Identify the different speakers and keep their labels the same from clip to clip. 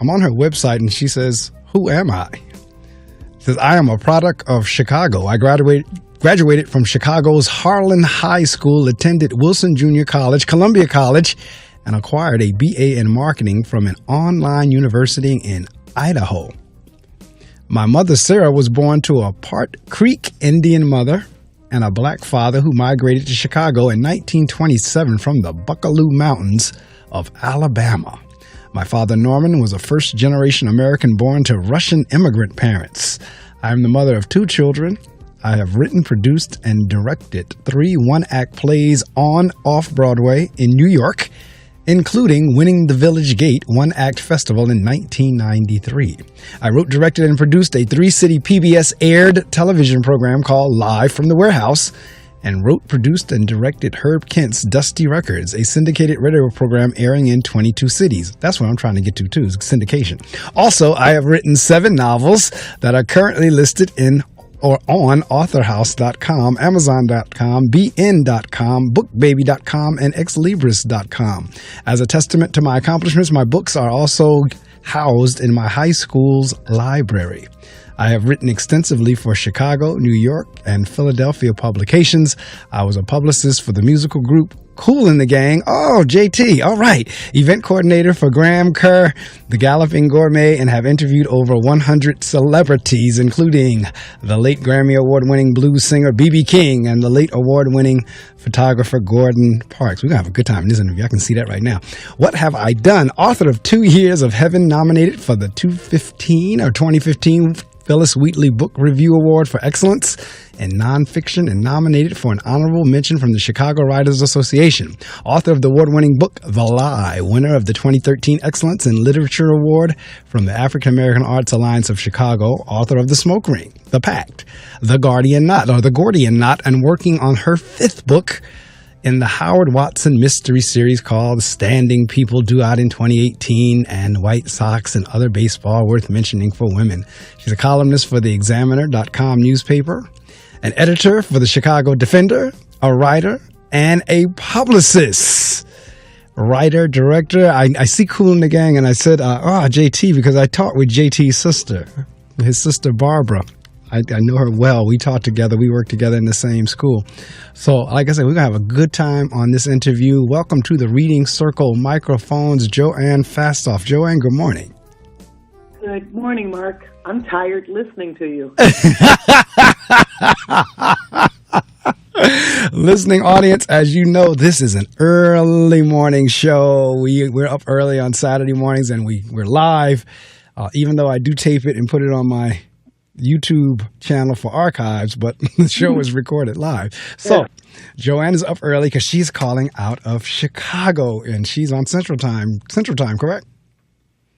Speaker 1: I'm on her website, and she says, "Who am I?" She says, "I am a product of Chicago. I graduated from Chicago's Harlan High School, attended Wilson Junior College, Columbia College, and acquired a BA in marketing from an online university in Idaho. My mother, Sarah, was born to a Part Creek Indian mother and a black father who migrated to Chicago in 1927 from the Buckaloo Mountains of Alabama. My father, Norman, was a first-generation American born to Russian immigrant parents. I am the mother of 2 children. I have written, produced, and directed 3 one-act plays on off-Broadway in New York, including winning the Village Gate One-Act Festival in 1993. I wrote, directed, and produced a 3-city PBS-aired television program called Live from the Warehouse, and wrote, produced, and directed Herb Kent's Dusty Records, a syndicated radio program airing in 22 cities. That's what I'm trying to get to, too, is syndication. Also, I have written 7 novels that are currently listed in or on authorhouse.com, amazon.com, bn.com, bookbaby.com, and xlibris.com. As a testament to my accomplishments, my books are also housed in my high school's library. I have written extensively for Chicago, New York, and Philadelphia publications. I was a publicist for the musical group Kool and the Gang. Oh, JT. All right. Event coordinator for Graham Kerr, The Galloping Gourmet, and have interviewed over 100 celebrities, including the late Grammy Award-winning blues singer B.B. King and the late award-winning photographer Gordon Parks. We're going to have a good time in this interview. I can see that right now. What have I done? Author of 2 Years of Heaven, nominated for the 2015 Phillis Wheatley Book Review Award for Excellence in Nonfiction, and nominated for an honorable mention from the Chicago Writers Association. Author of the award-winning book, The Lie, winner of the 2013 Excellence in Literature Award from the African American Arts Alliance of Chicago. Author of The Smoke Ring, The Pact, The Gordian Knot, and working on her 5th book in the Howard Watson mystery series called Standing People, due out in 2018, and White Sox and Other Baseball Worth Mentioning for Women. She's a columnist for the Examiner.com newspaper, an editor for the Chicago Defender, a writer, and a publicist. Writer, director. I see Kool and the Gang, and I said, JT, because I talked with JT's sister, his sister Barbara. I know her well. We taught together. We worked together in the same school. So, like I said, we're going to have a good time on this interview. Welcome to the Reading Circle microphones, JoAnn Fastoff. JoAnn, good morning.
Speaker 2: Good morning, Mark. I'm tired listening to you.
Speaker 1: Listening audience, as you know, this is an early morning show. We're up early on Saturday mornings, and we're live, even though I do tape it and put it on my YouTube channel for archives, but the show is recorded live. So JoAnn is up early because she's calling out of Chicago, and she's on Central Time, correct?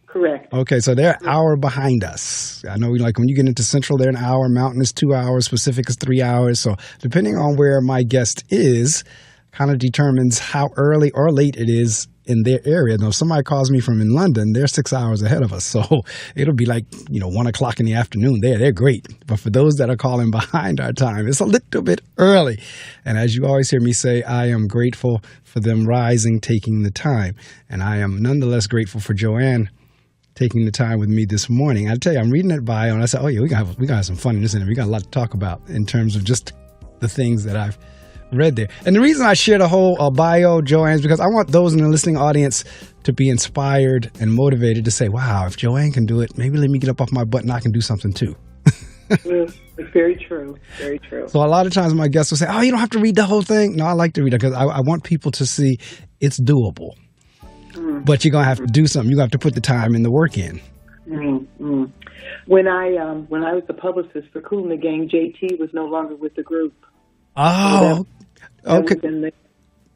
Speaker 2: Correct.
Speaker 1: Okay, so they're an hour behind us. I know when you get into Central, they're an hour. Mountain is 2 hours. Pacific is 3 hours. So depending on where my guest is, kind of determines how early or late it is in their area. Now, if somebody calls me from in London, they're 6 hours ahead of us. So it'll be 1 o'clock in the afternoon there. They're great. But for those that are calling behind our time, it's a little bit early. And as you always hear me say, I am grateful for them rising, taking the time. And I am nonetheless grateful for JoAnn taking the time with me this morning. I tell you, I'm reading that bio, and I said, we got to have some fun in this interview. We got a lot to talk about in terms of just the things that I've read there. And the reason I share the whole bio, JoAnn, is because I want those in the listening audience to be inspired and motivated to say, wow, if JoAnn can do it, maybe let me get up off my butt and I can do something too.
Speaker 2: It's very true. Very true.
Speaker 1: So a lot of times my guests will say, you don't have to read the whole thing. No, I like to read it because I want people to see it's doable. But you're going to have to do something. You have to put the time and the work in.
Speaker 2: Mm-hmm. When I was the publicist for Kool and the Gang, JT was no longer with the group.
Speaker 1: Oh, okay.
Speaker 2: That was in the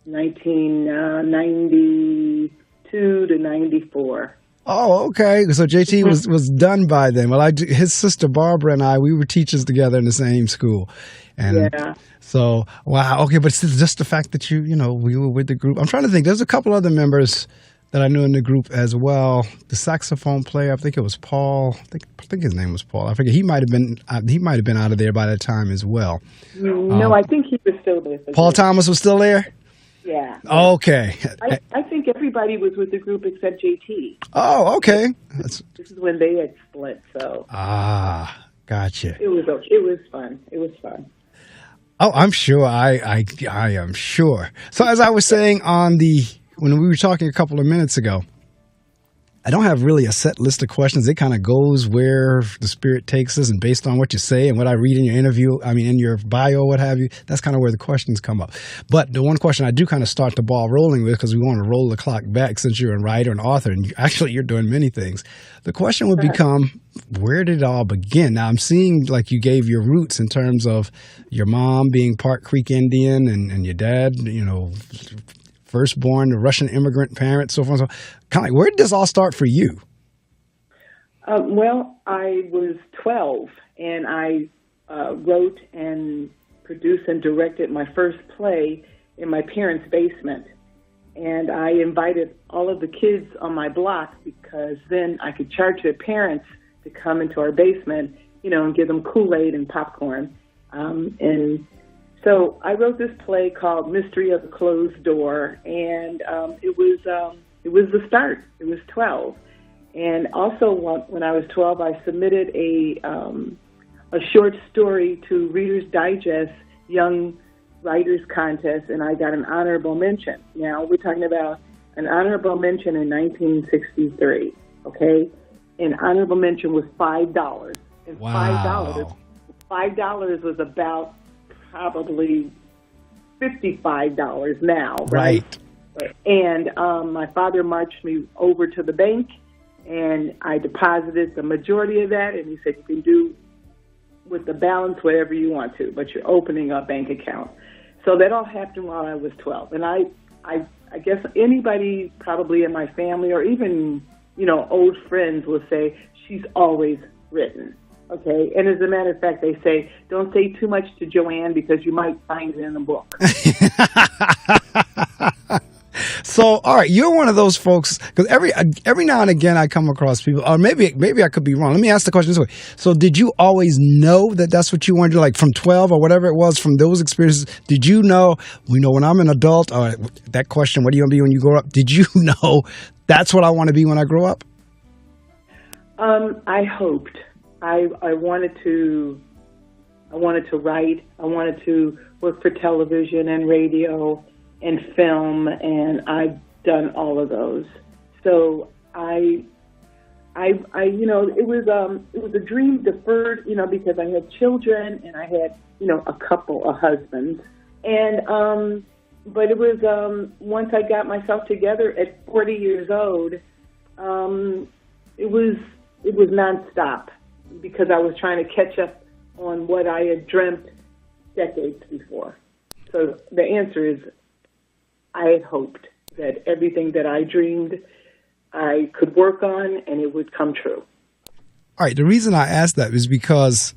Speaker 2: 1992 to 94.
Speaker 1: Oh, okay. So JT was done by then. Well, his sister Barbara and we were teachers together in the same school. And so, wow. Okay, but it's just the fact that we were with the group. I'm trying to think. There's a couple other members that I knew in the group as well. The saxophone player, I think it was Paul. I think his name was Paul. I forget. He might have been out of there by that time as well.
Speaker 2: No, I think he was still there.
Speaker 1: Paul Thomas was still there?
Speaker 2: Yeah.
Speaker 1: Okay.
Speaker 2: I think everybody was with the group except JT.
Speaker 1: Oh, okay.
Speaker 2: This is when they had split. So
Speaker 1: gotcha.
Speaker 2: It was fun. It was fun.
Speaker 1: Oh, I'm sure. I am sure. So as I was saying when we were talking a couple of minutes ago, I don't have really a set list of questions. It kind of goes where the spirit takes us, and based on what you say and what I read in your in your bio, what have you, that's kind of where the questions come up. But the one question I do kind of start the ball rolling with, because we want to roll the clock back since you're a writer and author, and you're doing many things. The question would become, where did it all begin? Now, I'm seeing like you gave your roots in terms of your mom being part Creek Indian and your dad, firstborn, the Russian immigrant parents, so forth and so on. Kind of like, where did this all start for you?
Speaker 2: Well, I was 12, and I wrote and produced and directed my first play in my parents' basement. And I invited all of the kids on my block because then I could charge their parents to come into our basement, and give them Kool-Aid and popcorn. And so I wrote this play called Mystery of the Closed Door, and it was the start. It was 12. And also when I was 12, I submitted a short story to Reader's Digest Young Writers Contest, and I got an honorable mention. Now, we're talking about an honorable mention in 1963, okay? An honorable mention was $5. And
Speaker 1: wow.
Speaker 2: $5 was about probably $55 now, right? And my father marched me over to the bank, and I deposited the majority of that, and he said, you can do with the balance whatever you want to, but you're opening a bank account. So that all happened while I was 12. And I guess anybody probably in my family or even, old friends will say, she's always written. Okay, and as a matter of fact, they say, don't say too much to JoAnn because you might find it in the book.
Speaker 1: So, all right, you're one of those folks, because every now and again I come across people, or maybe I could be wrong. Let me ask the question this way. So did you always know that that's what you wanted to do, like from 12 or whatever it was, from those experiences? Did you know, when I'm an adult, or that question, what are you going to be when you grow up? Did you know that's what I want to be when I grow up?
Speaker 2: I hoped. I wanted to write. I wanted to work for television and radio and film, and I've done all of those. So it was a dream deferred, because I had children and I had, a couple of husbands. And, but it was, once I got myself together at 40 years old, it was nonstop because I was trying to catch up on what I had dreamt decades before. So the answer is, I had hoped that everything that I dreamed I could work on and it would come true.
Speaker 1: All right. The reason I asked that is because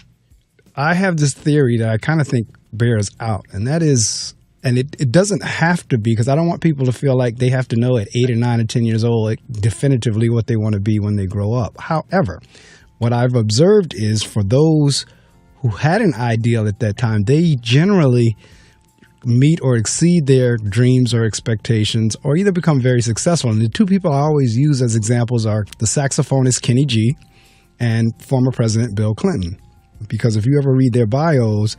Speaker 1: I have this theory that I kind of think bears out, and that is, and it doesn't have to be, because I don't want people to feel like they have to know at 8 or 9 or 10 years old like, definitively what they want to be when they grow up. However, what I've observed is for those who had an ideal at that time, they generally meet or exceed their dreams or expectations, or either become very successful. And the two people I always use as examples are the saxophonist Kenny G and former President Bill Clinton. Because if you ever read their bios,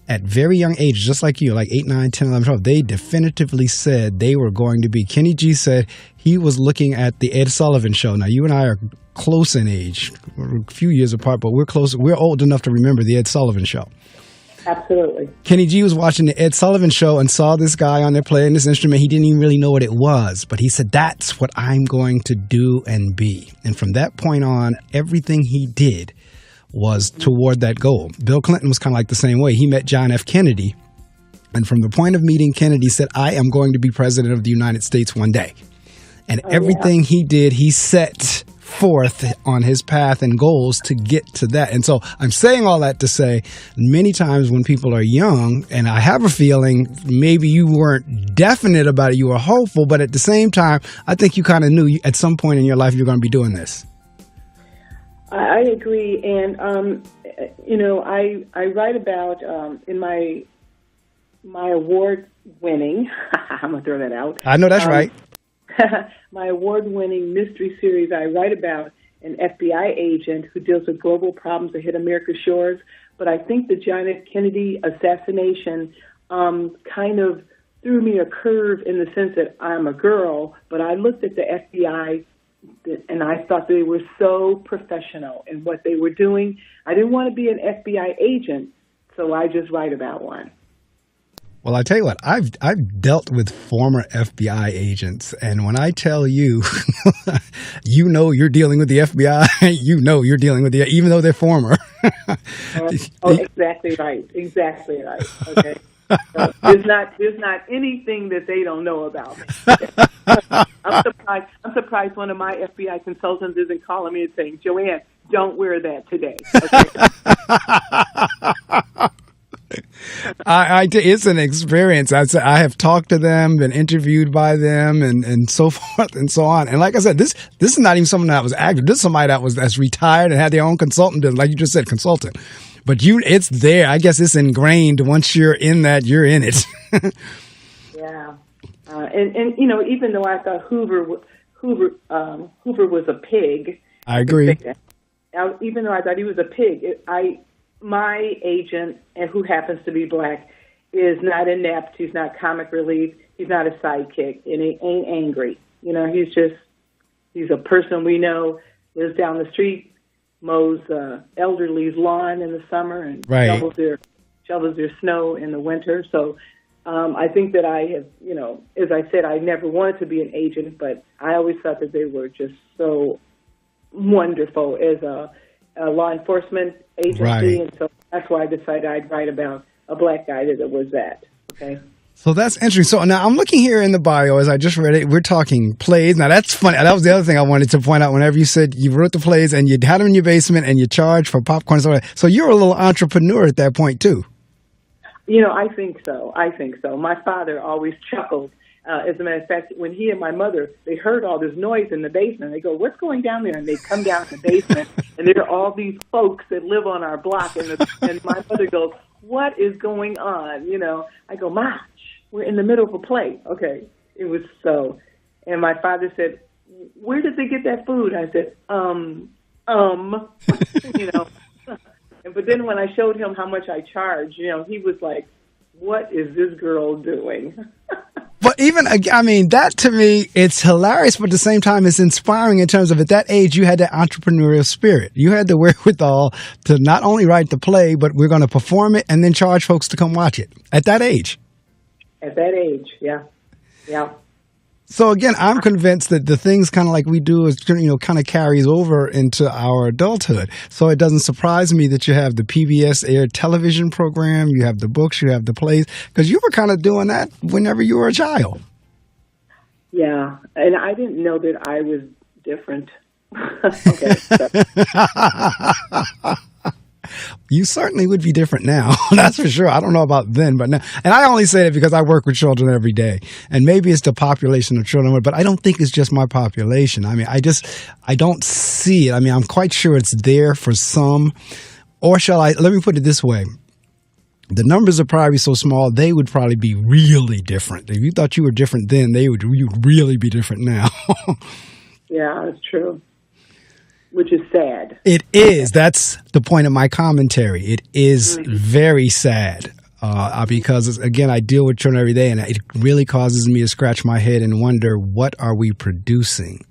Speaker 1: at very young age, just like you, like 8, 9, 10, 11, 12, they definitively said they were going to be. Kenny G said he was looking at the Ed Sullivan Show. Now, you and I are close in age. We're a few years apart, but we're close. We're old enough to remember the Ed Sullivan Show.
Speaker 2: Absolutely.
Speaker 1: Kenny G was watching the Ed Sullivan Show and saw this guy on there playing this instrument. He didn't even really know what it was, but he said, that's what I'm going to do and be. And from that point on, everything he did was toward that goal. Bill Clinton was kind of like the same way. He met John F. Kennedy, and from the point of meeting Kennedy, said, I am going to be president of the United States one day. And everything he did, he set forth on his path and goals to get to that. And so I'm saying all that to say, many times when people are young, and I have a feeling maybe you weren't definite about it, you were hopeful, but at the same time, I think you kind of knew at some point in your life you're going to be doing this.
Speaker 2: I agree. And, I write about in my award winning, I'm going to throw that out.
Speaker 1: I know that's right.
Speaker 2: my award-winning mystery series, I write about an FBI agent who deals with global problems that hit America's shores. But I think the John F. Kennedy assassination kind of threw me a curve in the sense that I'm a girl, but I looked at the FBI and I thought they were so professional in what they were doing. I didn't want to be an FBI agent, so I just write about one.
Speaker 1: Well, I tell you what, I've dealt with former FBI agents, and when I tell you, you know you're dealing with the FBI, you know you're dealing with the, even though they're former.
Speaker 2: Exactly right. Exactly right. Okay. So there's not anything that they don't know about me. I'm surprised one of my FBI consultants isn't calling me and saying, "JoAnn, don't wear that today." Okay.
Speaker 1: It's an experience. I have talked to them, been interviewed by them, and so forth and so on. And like I said, this is not even someone that was active. This is somebody that's retired and had their own consultant business, like you just said, consultant. But it's there. I guess it's ingrained. Once you're in that, you're in it.
Speaker 2: Yeah, and you know, even though I thought Hoover was a pig,
Speaker 1: I agree.
Speaker 2: Even though I thought he was a pig, my agent, and who happens to be black, is not inept. He's not comic relief. He's not a sidekick, and he ain't angry. You know, he's a person we know, lives down the street, mows elderly's lawn in the summer, and shovels their snow in the winter. So I think that I have, you know, as I said, I never wanted to be an agent, but I always thought that they were just so wonderful as a law enforcement agency,
Speaker 1: right.
Speaker 2: And so that's why I decided I'd write about a black guy that was that. Okay.
Speaker 1: So that's interesting. So now I'm looking here in the bio as I just read it. We're talking plays. Now that's funny. That was the other thing I wanted to point out. Whenever you said you wrote the plays and you had them in your basement and you charged for popcorn and stuff like that. So you're a little entrepreneur at that point too.
Speaker 2: You know, I think so. My father always chuckled. As a matter of fact, when he and my mother, they heard all this noise in the basement, they go, "What's going down there?" And they come down to the basement, and there are all these folks that live on our block. And my mother goes, "What is going on?" You know, I go, "Ma, we're in the middle of a play." Okay, it was so. And my father said, "Where did they get that food?" I said, you know. But then when I showed him how much I charged, you know, he was like, "What is this girl doing?"
Speaker 1: But even, I mean, that to me, it's hilarious, but at the same time, it's inspiring in terms of at that age, you had that entrepreneurial spirit. You had the wherewithal to not only write the play, but we're going to perform it and then charge folks to come watch it at that age.
Speaker 2: At that age, yeah. Yeah.
Speaker 1: So again, I'm convinced that the things kind of like we do is, you know, kind of carries over into our adulthood. So it doesn't surprise me that you have the PBS aired television program, you have the books, you have the plays, because you were kind of doing that whenever you were a child.
Speaker 2: Yeah, and I didn't know that I was different. Okay.
Speaker 1: You certainly would be different now. That's for sure. I don't know about then, but now. And I only say that because I work with children every day. And maybe it's the population of children, but I don't think it's just my population. I mean, I don't see it. I mean, I'm quite sure it's there for some. Or let me put it this way. The numbers are probably so small, they would probably be really different. If you thought you were different then, you'd really be different now.
Speaker 2: Yeah, that's true. Which is sad.
Speaker 1: It is. That's the point of my commentary. It is very sad because, again, I deal with children every day, and it really causes me to scratch my head and wonder, what are we producing?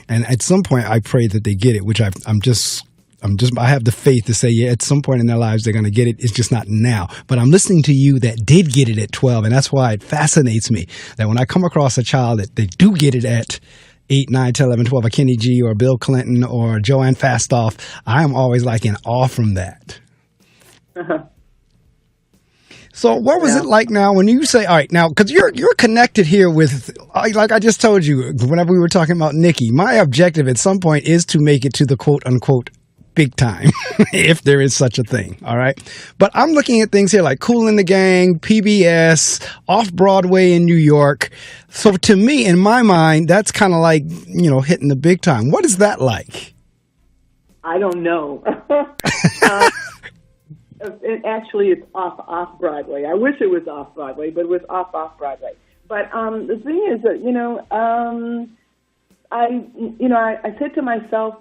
Speaker 1: And at some point, I pray that they get it, which I have the faith to say, yeah, at some point in their lives, they're going to get it. It's just not now. But I'm listening to you that did get it at 12, and that's why it fascinates me that when I come across a child that they do get it at 8, 9, 10, 11, 12, a Kenny G or Bill Clinton or JoAnn Fastoff, I am always like in awe from that.
Speaker 2: Uh-huh.
Speaker 1: So what was it like now when you say, all right, now, because you're connected here with, like I just told you, whenever we were talking about Nikki, my objective at some point is to make it to the quote unquote big time, if there is such a thing. All right. But I'm looking at things here like Kool and the Gang, PBS, off-Broadway in New York. So to me, in my mind, that's kind of like, you know, hitting the big time. What is that like?
Speaker 2: I don't know. Actually, it's off-Broadway. I wish it was off-Broadway, but it was off-Broadway. But the thing is that, I said to myself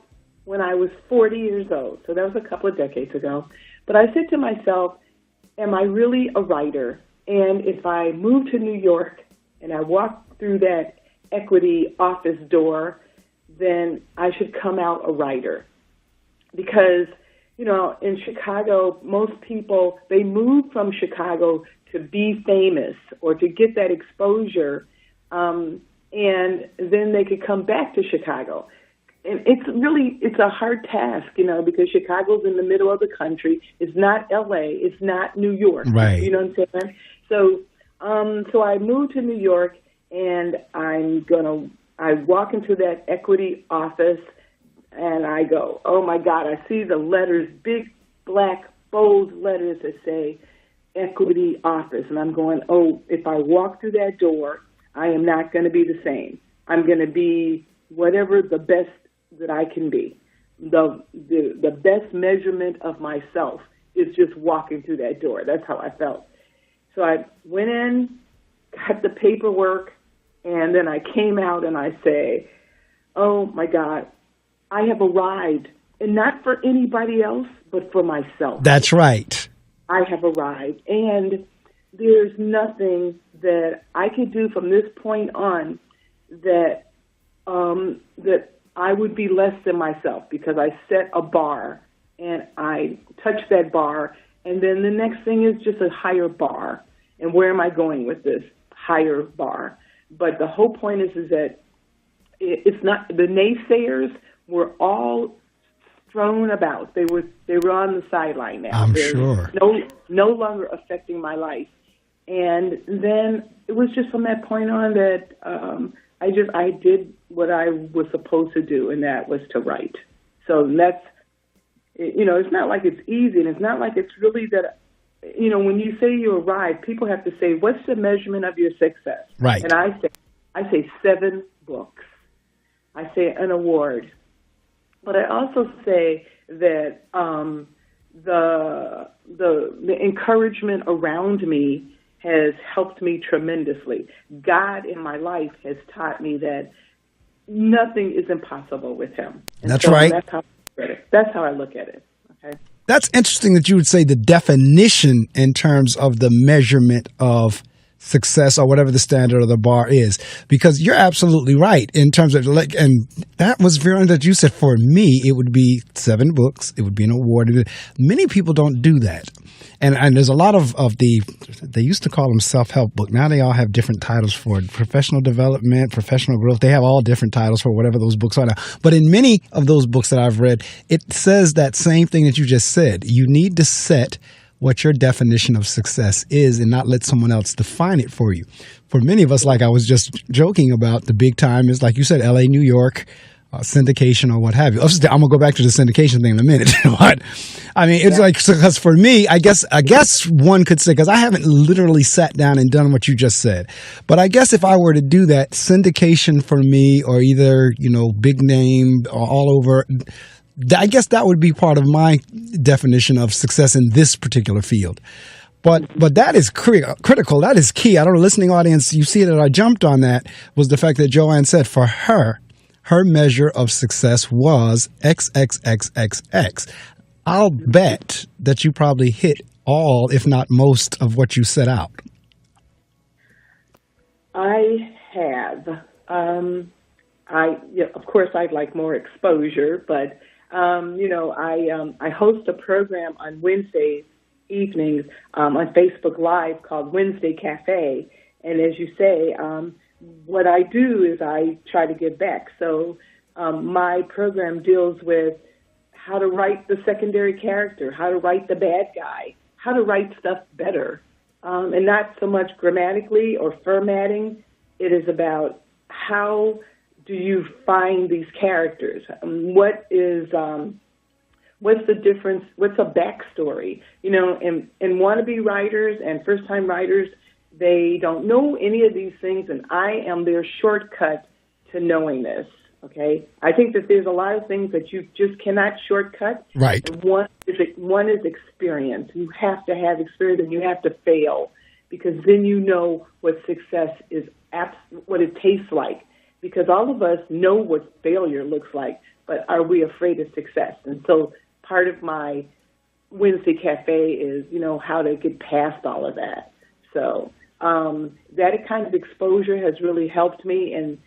Speaker 2: when I was 40 years old, so that was a couple of decades ago, but I said to myself, am I really a writer? And if I move to New York and I walk through that equity office door, then I should come out a writer. Because, in Chicago, most people, they move from Chicago to be famous or to get that exposure, and then they could come back to Chicago. And it's a hard task, because Chicago's in the middle of the country. It's not L.A., it's not New York.
Speaker 1: Right.
Speaker 2: You know what I'm saying? So I moved to New York, and I walk into that equity office, and I go, oh, my God, I see the letters, big, black, bold letters that say equity office. And I'm going, oh, if I walk through that door, I am not going to be the same. I'm going to be whatever the best that I can be. The best measurement of myself is just walking through that door. That's how I felt. So I went in, got the paperwork, and then I came out and I say, oh, my God, I have arrived, and not for anybody else, but for myself.
Speaker 1: That's right.
Speaker 2: I have arrived, and there's nothing that I could do from this point on that I would be less than myself, because I set a bar, and I touch that bar, and then the next thing is just a higher bar. And where am I going with this? Higher bar. But the whole point is that it's not, the naysayers were all thrown about. They were on the sideline now.
Speaker 1: I'm sure.
Speaker 2: No longer affecting my life. And then it was just from that point on that I did what I was supposed to do, and that was to write. So that's, it's not like it's easy, and it's not like it's really that, when you say you arrive, people have to say, what's the measurement of your success?
Speaker 1: Right.
Speaker 2: And I say 7 books. I say an award. But I also say that the encouragement around me has helped me tremendously. God in my life has taught me that nothing is impossible with him. And
Speaker 1: that's right.
Speaker 2: That's how I look at it. Okay.
Speaker 1: That's interesting that you would say the definition in terms of the measurement of success or whatever the standard of the bar is, because you're absolutely right in terms of and that was very that you said for me, it would be 7 books. It would be an award. Many people don't do that. And there's a lot of they used to call them self-help book. Now they all have different titles for it. Professional development, professional growth. They have all different titles for whatever those books are now. But in many of those books that I've read, it says that same thing that you just said. You need to set what your definition of success is and not let someone else define it for you. For many of us, like I was just joking about, the big time is, like you said, L.A., New York, syndication or what have you. I'm going to go back to the syndication thing in a minute. But I mean, it's like, because for me, I guess one could say, because I haven't literally sat down and done what you just said, but I guess if I were to do that, syndication for me, or either, big name or all over, I guess that would be part of my definition of success in this particular field. But that is critical. That is key. I don't know, listening audience, you see that I jumped on that, was the fact that JoAnn said for her measure of success was XXXXX. I'll bet that you probably hit all, if not most, of what you set out.
Speaker 2: I have. Of course, I'd like more exposure, but I host a program on Wednesday evenings on Facebook Live called Wednesday Cafe. And as you say, what I do is I try to give back. So my program deals with how to write the secondary character, how to write the bad guy, how to write stuff better, and not so much grammatically or formatting. It is about how do you find these characters? What's the difference? What's a backstory? And wannabe writers and first-time writers, they don't know any of these things, and I am their shortcut to knowing this, okay? I think that there's a lot of things that you just cannot shortcut.
Speaker 1: Right.
Speaker 2: And one is experience. You have to have experience, and you have to fail, because then you know what success is what it tastes like, because all of us know what failure looks like, but are we afraid of success? And so part of my Wednesday Cafe is, how to get past all of that. So that kind of exposure has really helped me, and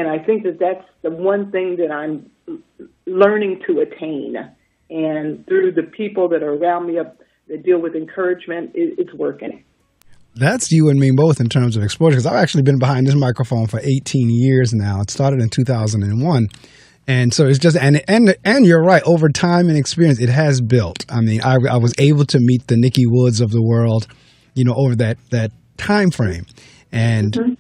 Speaker 2: I think that's the one thing that I'm learning to attain. And through the people that are around me that deal with encouragement, it's working.
Speaker 1: That's you and me both in terms of exposure, because I've actually been behind this microphone for 18 years now. It started in 2001. And so it's just, and you're right, over time and experience, it has built. I mean, I was able to meet the Nikki Woods of the world, over that time frame. And
Speaker 2: Mm-hmm.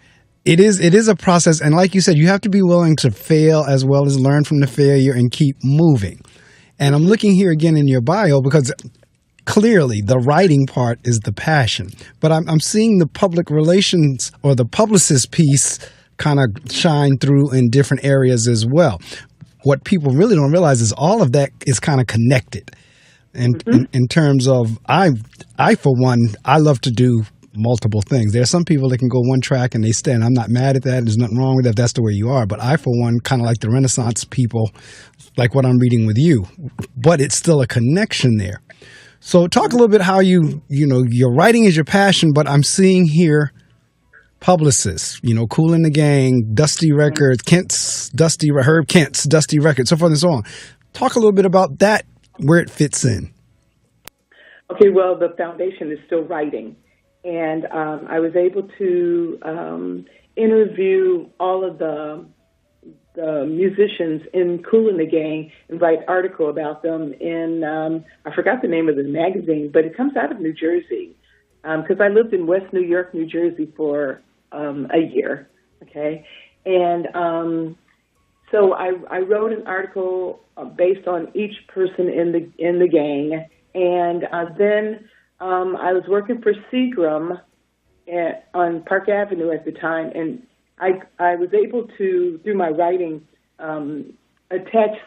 Speaker 1: it is a process. And like you said, you have to be willing to fail as well as learn from the failure and keep moving. And I'm looking here again in your bio, because clearly the writing part is the passion, but I'm seeing the public relations or the publicist piece kind of shine through in different areas as well. What people really don't realize is all of that is kind of connected. And in terms of, I for one, I love to do multiple things. There are some people that can go one track and they stay, and I'm not mad at that. There's nothing wrong with that if that's the way you are. But I, for one, kind of like the Renaissance people, like what I'm reading with you. But it's still a connection there. So talk a little bit how your writing is your passion, but I'm seeing here publicists, Kool and the Gang, Dusty Records, Herb Kent's Dusty Records, so forth and so on. Talk a little bit about that, where it fits in.
Speaker 2: Okay, well, the foundation is still writing. And I was able to interview all of the musicians in Kool and the Gang and write an article about them in, I forgot the name of the magazine, but it comes out of New Jersey, because I lived in West New York, New Jersey for a year, okay? And so I wrote an article based on each person in the gang, and then I was working for Seagram on Park Avenue at the time, and I was able to, through my writing, attach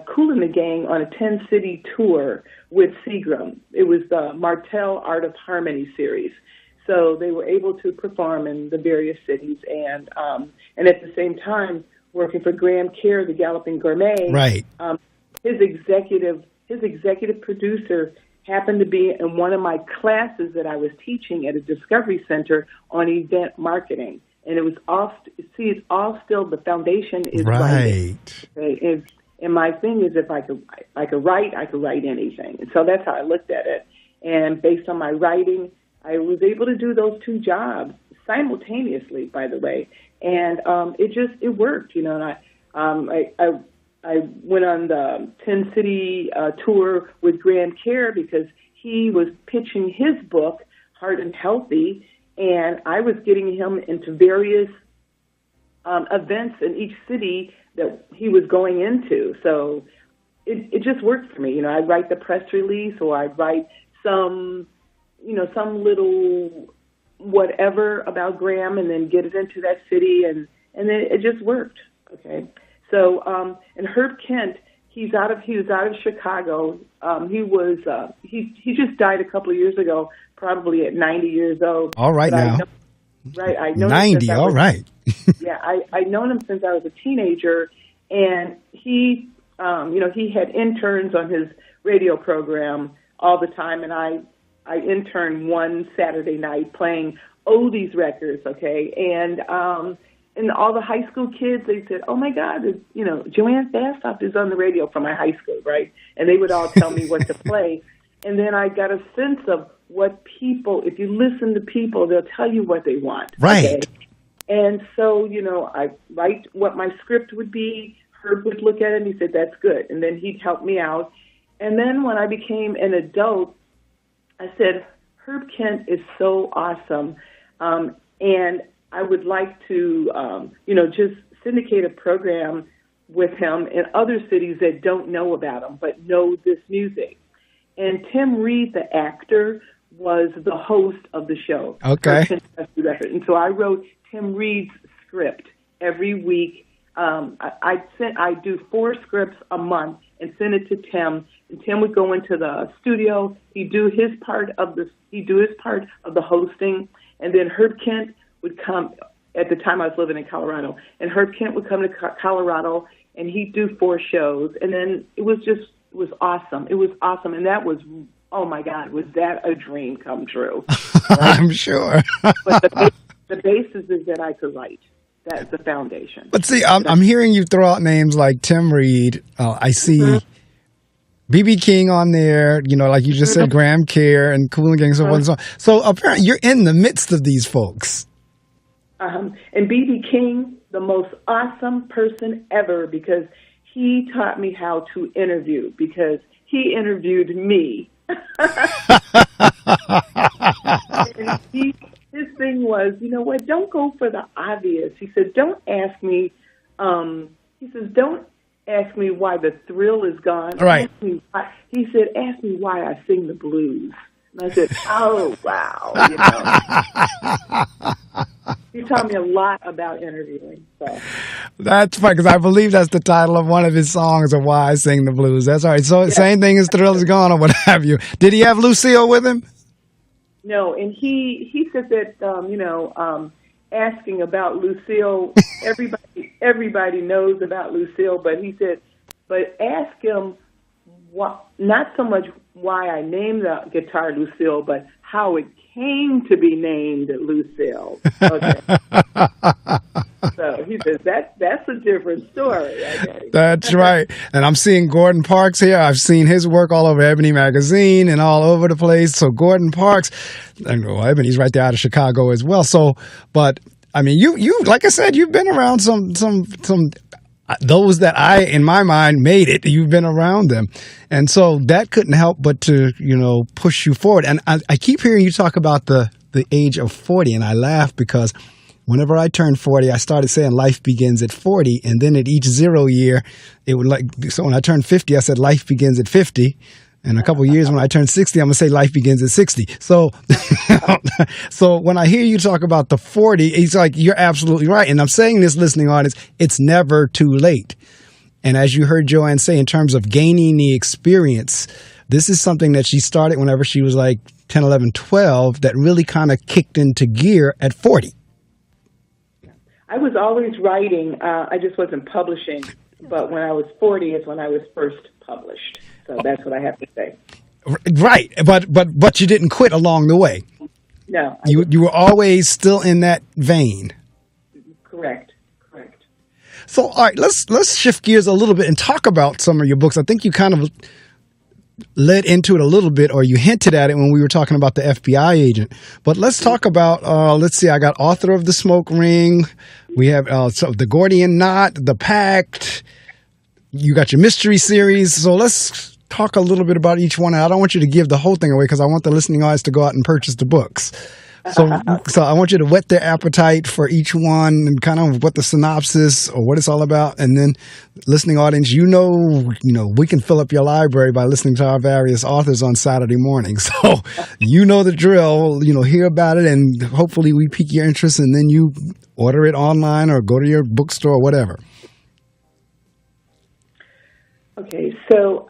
Speaker 2: Kool and the Gang on a 10-city tour with Seagram. It was the Martell Art of Harmony series. So they were able to perform in the various cities, and at the same time working for Graham Kerr, the Galloping Gourmet.
Speaker 1: Right.
Speaker 2: His executive producer happened to be in one of my classes that I was teaching at a Discovery Center on event marketing. And it was it's all still, the foundation is writing. Okay? And my thing is, if I could write, I could write anything. And so that's how I looked at it. And based on my writing, I was able to do those two jobs simultaneously, by the way. And it worked, and I went on the 10-city tour with Graham Kerr because he was pitching his book, Heart and Healthy, and I was getting him into various events in each city that he was going into. So it just worked for me. I'd write the press release, or I'd write some little whatever about Graham and then get it into that city, and then it just worked. Okay. So, and Herb Kent, he was out of Chicago. He just died a couple of years ago, probably at 90 years old.
Speaker 1: All right, now.
Speaker 2: I know
Speaker 1: 90, all right.
Speaker 2: Yeah, I've known him since I was a teenager, and he had interns on his radio program all the time, and I interned one Saturday night playing oldies records, okay, and all the high school kids, they said, "Oh my God, JoAnn Fastoff is on the radio from my high school," right? And they would all tell me what to play, and then I got a sense of what people, if you listen to people, they'll tell you what they want,
Speaker 1: right?
Speaker 2: Okay? And so, I write what my script would be. Herb would look at it and he said, "That's good," and then he'd help me out. And then when I became an adult, I said, Herb Kent is so awesome, and I would like to, just syndicate a program with him in other cities that don't know about him but know this music. And Tim Reed, the actor, was the host of the show.
Speaker 1: Okay.
Speaker 2: And so I wrote Tim Reed's script every week. I do 4 scripts a month and send it to Tim, and Tim would go into the studio. He'd do his part of the hosting, and then Herb Kent would come at the time I was living in Colorado. And Herb Kent would come to Colorado, and he'd do 4 shows. And then it was awesome. It was awesome. And that was, oh, my God, was that a dream come true? Right?
Speaker 1: I'm sure.
Speaker 2: But the basis is that I could write. That's the foundation.
Speaker 1: But see, I'm hearing you throw out names like Tim Reed. I see B.B. King on there, like you just said, Graham Kerr and Kool and Gang, so on and so on. So apparently you're in the midst of these folks.
Speaker 2: And B.B. King, the most awesome person ever, because he taught me how to interview, because he interviewed me. And his thing was, you know what, don't go for the obvious. He said, don't ask me, don't ask me why the thrill is gone.
Speaker 1: Right.
Speaker 2: He said, ask me why I sing the blues. And I said, oh, wow. He taught me a lot about interviewing. So.
Speaker 1: That's funny, because I believe that's the title of one of his songs, of Why I Sing the Blues. That's all right. So same thing as Thrill is Gone or what have you. Did he have Lucille with him?
Speaker 2: No, and he said that, asking about Lucille, everybody knows about Lucille, but he said, but ask him not so much why I named the guitar Lucille, but how it came to be named Lucille. Okay. So he says that's a different story. Okay.
Speaker 1: That's right. And I'm seeing Gordon Parks here. I've seen his work all over Ebony Magazine and all over the place. So Gordon Parks, Ebony's right there out of Chicago as well. So, but I mean, you like I said, you've been around some those that in my mind, made it. You've been around them. And so that couldn't help but to, push you forward. And I keep hearing you talk about the age of 40, and I laugh because whenever I turned 40, I started saying life begins at 40, and then at each 0 year, so when I turned 50, I said life begins at 50. In a couple of years, when I turn 60, I'm going to say life begins at 60. So, so when I hear you talk about the 40, it's like, you're absolutely right. And I'm saying this, listening audience, it's never too late. And as you heard JoAnn say, in terms of gaining the experience, this is something that she started whenever she was like 10, 11, 12, that really kind of kicked into gear at 40.
Speaker 2: I was always writing. I just wasn't publishing. But when I was 40 is when I was first published. So that's what I have to say.
Speaker 1: Right, but you didn't quit along the way.
Speaker 2: No.
Speaker 1: You were always still in that vein.
Speaker 2: Correct.
Speaker 1: So, all right, let's shift gears a little bit and talk about some of your books. I think you kind of led into it a little bit, or you hinted at it when we were talking about the FBI agent. But let's talk about, let's see, I got Author of the Smoke Ring. We have the Gordian Knot, the Pact. You got your mystery series. So let's talk a little bit about each one. I don't want you to give the whole thing away because I want the listening audience to go out and purchase the books. So I want you to whet their appetite for each one and kind of what the synopsis or what it's all about. And then listening audience, we can fill up your library by listening to our various authors on Saturday morning. So you know the drill, hear about it, and hopefully we pique your interest, and then you order it online or go to your bookstore or whatever.
Speaker 2: Okay, so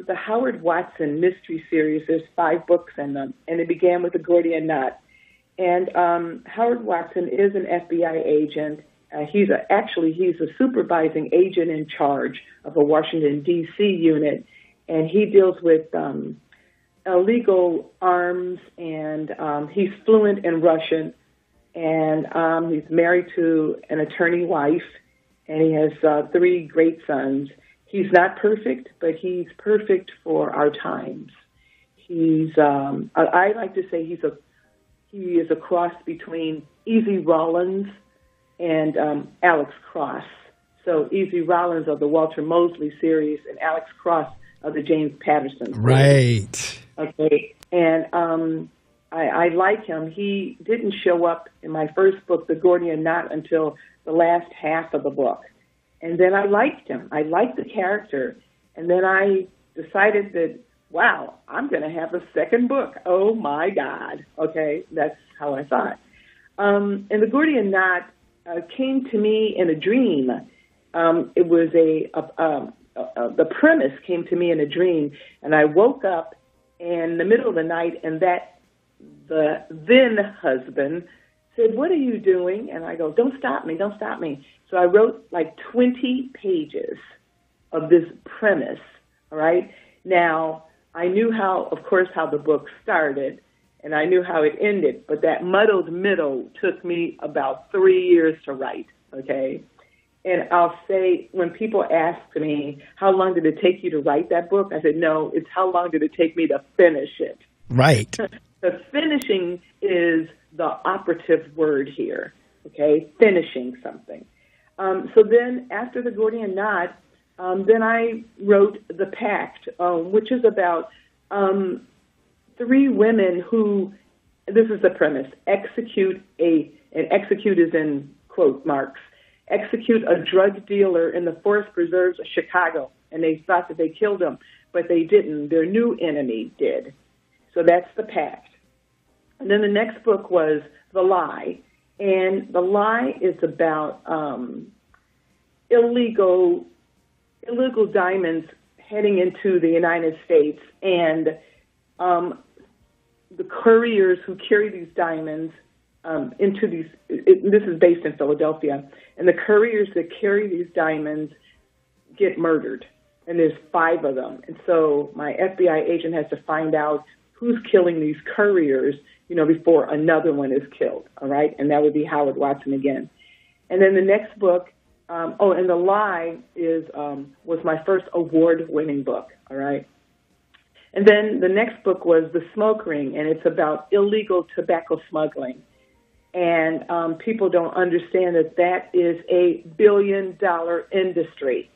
Speaker 2: the Howard Watson mystery series, there's 5 books in them, and it began with the Gordian Knot. And Howard Watson is an FBI agent. He's a supervising agent in charge of a Washington, D.C. unit, and he deals with illegal arms, and he's fluent in Russian, and he's married to an attorney wife, and he has 3 great sons. He's not perfect, but he's perfect for our times. I like to say he is a cross between Easy Rollins and Alex Cross. So Easy Rollins of the Walter Mosley series and Alex Cross of the James Patterson series.
Speaker 1: Right.
Speaker 2: Okay. And I like him. He didn't show up in my first book, The Gordian Knot, until the last half of the book. And then I liked him. I liked the character. And then I decided that, wow, I'm going to have a second book. Oh, my God. Okay, that's how I thought. And the Gordian Knot came to me in a dream. It was the premise came to me in a dream, and I woke up in the middle of the night, and the then husband said, "What are you doing?" And I go, "Don't stop me, don't stop me." So I wrote like 20 pages of this premise, all right? Now, I knew how the book started, and I knew how it ended, but that muddled middle took me about 3 years to write, okay? And I'll say, when people ask me, how long did it take you to write that book? I said, no, it's how long did it take me to finish it?
Speaker 1: Right.
Speaker 2: The finishing is the operative word here, okay? Finishing something. So then after the Gordian Knot, then I wrote The Pact, which is about 3 women who, this is the premise, execute is in quote marks, execute a drug dealer in the forest preserves of Chicago. And they thought that they killed him, but they didn't. Their new enemy did. So that's The Pact. And then the next book was The Lie. And The Lie is about illegal diamonds heading into the United States, and the couriers who carry these diamonds into these, this is based in Philadelphia, and the couriers that carry these diamonds get murdered, and there's 5 of them. And so my FBI agent has to find out who's killing these couriers, before another one is killed, all right? And that would be Howard Watson again. And then the next book, and The Lie was my first award-winning book, all right? And then the next book was The Smoke Ring, and it's about illegal tobacco smuggling. And people don't understand that is a billion-dollar industry.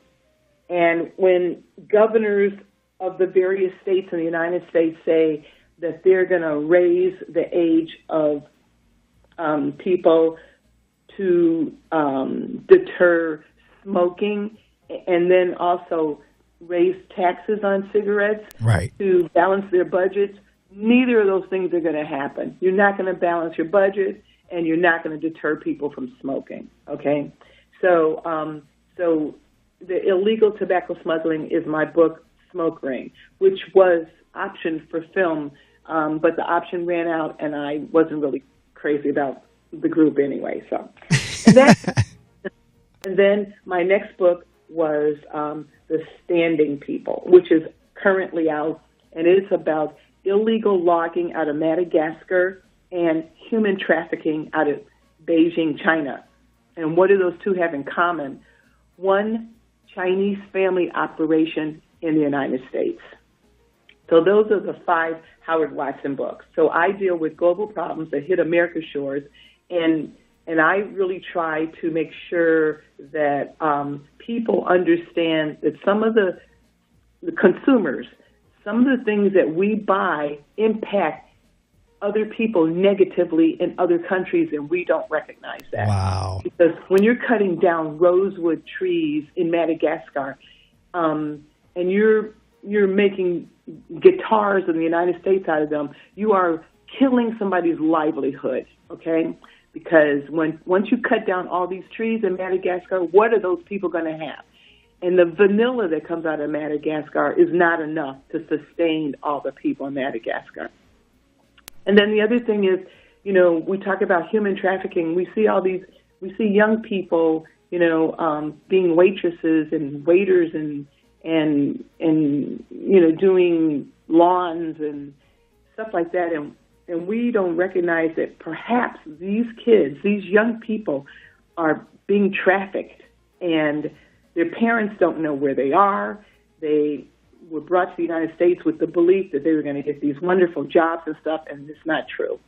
Speaker 2: And when governors of the various states in the United States say that they're going to raise the age of people to deter smoking, and then also raise taxes on cigarettes
Speaker 1: right.
Speaker 2: to balance their budgets, neither of those things are going to happen. You're not going to balance your budget, and you're not going to deter people from smoking, okay? So the illegal tobacco smuggling is my book, Smoke Ring, which was optioned for film, but the option ran out, and I wasn't really crazy about the group anyway. So, and then my next book was The Standing People, which is currently out, and it's about illegal logging out of Madagascar and human trafficking out of Beijing, China. And what do those two have in common? One Chinese family operation in the United States. So those are the 5 Howard Watson books. So I deal with global problems that hit America's shores, and I really try to make sure that people understand that some of the consumers, some of the things that we buy impact other people negatively in other countries, and we don't recognize that.
Speaker 1: Wow.
Speaker 2: Because when you're cutting down rosewood trees in Madagascar, and you're making guitars in the United States out of them, you are killing somebody's livelihood, okay? Because once you cut down all these trees in Madagascar, what are those people going to have? And the vanilla that comes out of Madagascar is not enough to sustain all the people in Madagascar. And then the other thing is, we talk about human trafficking. We see young people, being waitresses and waiters and doing lawns and stuff like that. And we don't recognize that perhaps these kids, these young people, are being trafficked, and their parents don't know where they are. They were brought to the United States with the belief that they were going to get these wonderful jobs and stuff, and it's not true.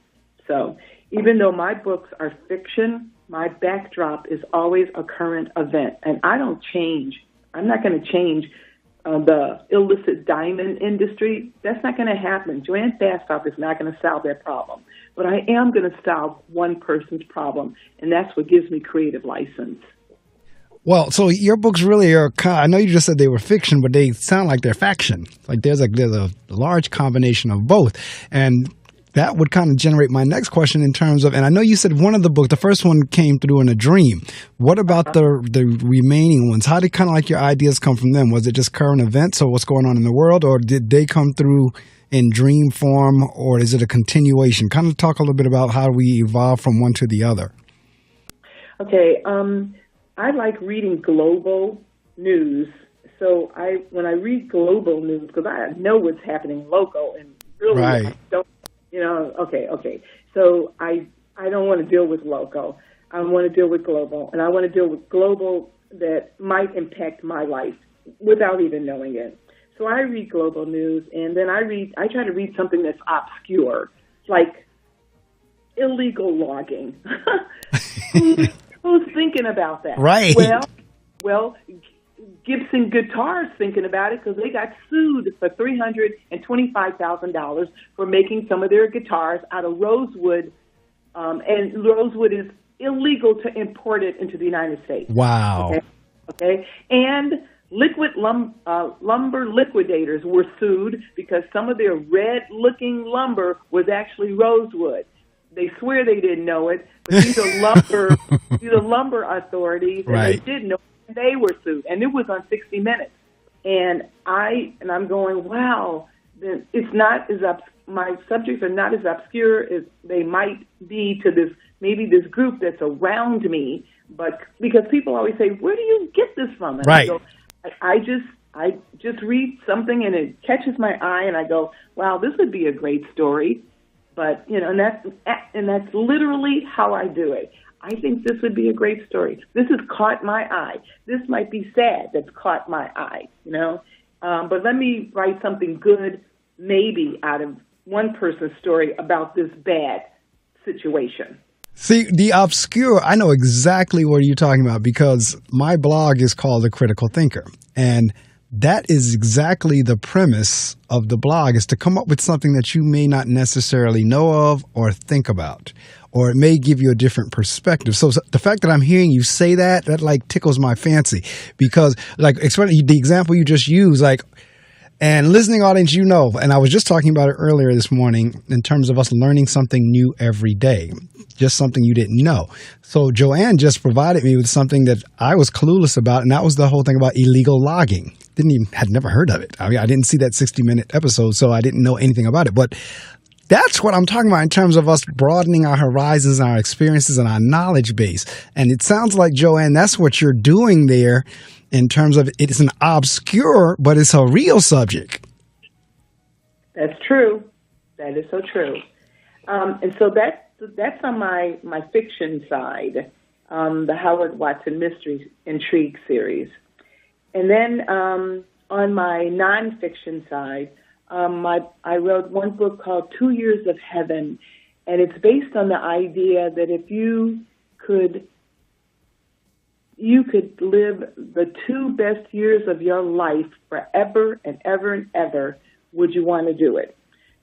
Speaker 2: So even though my books are fiction, my backdrop is always a current event, and I don't change. I'm not going to change the illicit diamond industry. That's not going to happen. JoAnn Fastoff is not going to solve that problem. But I am going to solve one person's problem, and that's what gives me creative license.
Speaker 1: Well, so your books really are, I know you just said they were fiction, but they sound like they're faction. Like there's a large combination of both. And that would kind of generate my next question in terms of, and I know you said one of the books, the first one came through in a dream. What about the remaining ones? How did kind of like your ideas come from them? Was it just current events or what's going on in the world, or did they come through in dream form, or is it a continuation? Kind of talk a little bit about how we evolve from one to the other.
Speaker 2: Okay, I like reading global news. So when I read global news, because I know what's happening local, and really
Speaker 1: right.
Speaker 2: I don't, okay. So I don't want to deal with local. I want to deal with global, and I want to deal with global that might impact my life without even knowing it. So I read global news, and then I try to read something that's obscure, like illegal logging. Who's thinking about that?
Speaker 1: Right.
Speaker 2: Well, Gibson Guitar's thinking about it because they got sued for $325,000 for making some of their guitars out of rosewood, and rosewood is illegal to import it into the United States.
Speaker 1: Wow.
Speaker 2: Okay. And lumber liquidators were sued because some of their red-looking lumber was actually rosewood. They swear they didn't know it, but these are lumber authorities, and
Speaker 1: right.
Speaker 2: they did know. They were sued, and it was on 60 Minutes. And I'm going, wow, it's not as my subjects are not as obscure as they might be to this group that's around me. But because people always say, where do you get this from? And
Speaker 1: right.
Speaker 2: I just read something and it catches my eye, and I go, wow, this would be a great story. But and that's literally how I do it. I think this would be a great story. This has caught my eye. This might be sad that's caught my eye, But let me write something good, maybe out of one person's story about this bad situation.
Speaker 1: See, the obscure, I know exactly what you're talking about because my blog is called The Critical Thinker. And that is exactly the premise of the blog, is to come up with something that you may not necessarily know of or think about, or it may give you a different perspective. So the fact that I'm hearing you say that like tickles my fancy because like especially the example you just used, like, and listening audience, and I was just talking about it earlier this morning in terms of us learning something new every day, just something you didn't know. So JoAnn just provided me with something that I was clueless about, and that was the whole thing about illegal logging. Had never heard of it. I mean, I didn't see that 60-minute episode, so I didn't know anything about it. But that's what I'm talking about in terms of us broadening our horizons, our experiences, and our knowledge base. And it sounds like, JoAnn, that's what you're doing there in terms of it's an obscure, but it's a real subject.
Speaker 2: That's true. That is so true. And so that's on my fiction side, the Howard Watson Mystery Intrigue series. And then on my nonfiction side, I wrote one book called 2 Years of Heaven, and it's based on the idea that if you could live the 2 best years of your life forever and ever and ever, would you want to do it?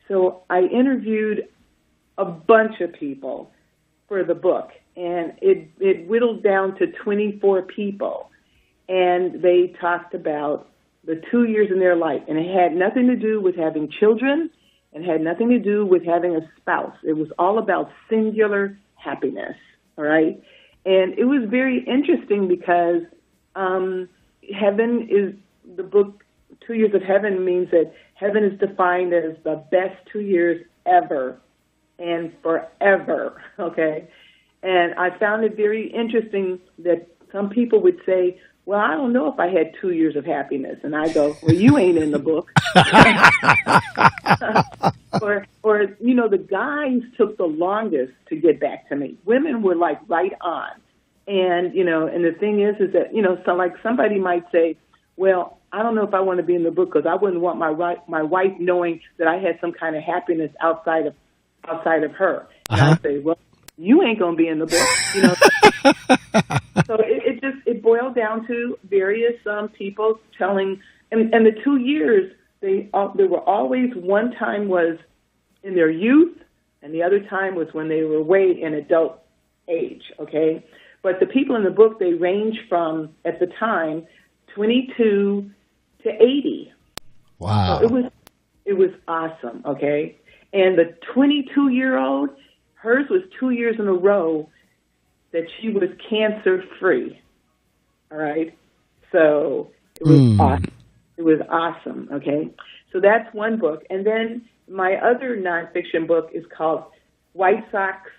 Speaker 2: So I interviewed a bunch of people for the book, and it whittled down to 24 people. And they talked about the 2 years in their life. And it had nothing to do with having children and had nothing to do with having a spouse. It was all about singular happiness, all right? And it was very interesting because heaven is, the book 2 Years of Heaven means that heaven is defined as the best 2 years ever and forever, okay? And I found it very interesting that some people would say, well, I don't know if I had 2 years of happiness. And I go, well, you ain't in the book. or the guys took the longest to get back to me. Women were like right on. And, and the thing is that, so like somebody might say, well, I don't know if I want to be in the book because I wouldn't want my wife knowing that I had some kind of happiness outside of her. And I say, well, you ain't going to be in the book, So it boiled down to various people telling, and the 2 years, they were always, one time was in their youth, and the other time was when they were way in adult age, okay? But the people in the book, they range from, at the time, 22 to 80.
Speaker 1: Wow.
Speaker 2: So it was awesome, okay? And the 22-year-old, hers was 2 years in a row that she was cancer-free. All right? So it was awesome. It was awesome, okay? So that's one book. And then my other nonfiction book is called White Sox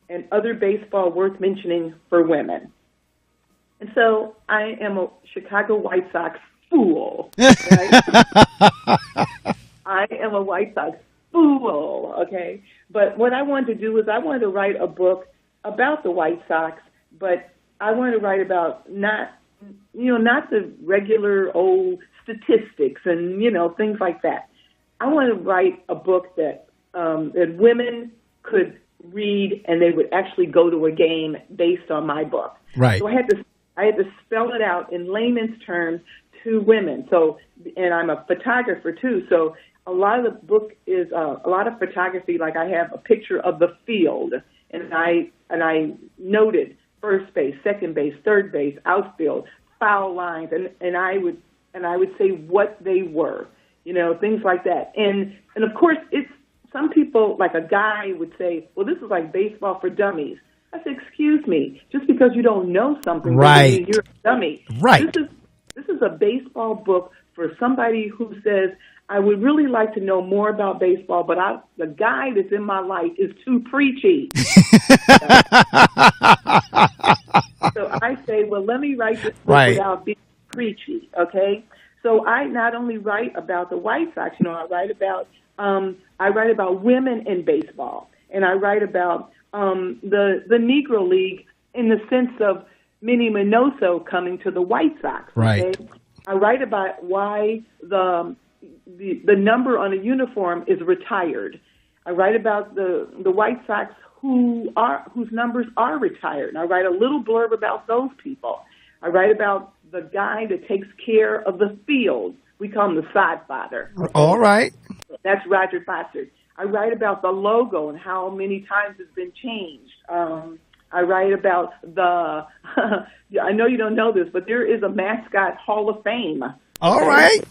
Speaker 2: and Other Baseball Worth Mentioning for Women. And so I am a Chicago White Sox fool. Right? I am a White Sox fool, okay? But what I wanted to do was I wanted to write a book about the White Sox, but I wanted to write about not the regular old statistics and, things like that. I wanted to write a book that women could read and they would actually go to a game based on my book.
Speaker 1: Right.
Speaker 2: So I had to spell it out in layman's terms to women. So, and I'm a photographer too. So a lot of the book is a lot of photography. Like I have a picture of the field, and I noted first base, second base, third base, outfield, foul lines, and I would say what they were, things like that. And of course, it's some people, like a guy would say, well, this is like baseball for dummies. I said, excuse me, just because you don't know something, doesn't mean you're a dummy.
Speaker 1: Right.
Speaker 2: This is a baseball book for somebody who says, I would really like to know more about baseball, but the guy that's in my life is too preachy. So I say, well, let me write this book without being preachy, okay? So I not only write about the White Sox, I write about women in baseball, and I write about the Negro League in the sense of Minnie Minoso coming to the White Sox.
Speaker 1: Right.
Speaker 2: Okay? I write about why the number on a uniform is retired. I write about the White Sox whose numbers are retired. And I write a little blurb about those people. I write about the guy that takes care of the field. We call him the sod father. Okay?
Speaker 1: All right.
Speaker 2: That's Roger Foster. I write about the logo and how many times it's been changed. I write about I know you don't know this, but there is a mascot Hall of Fame.
Speaker 1: All right.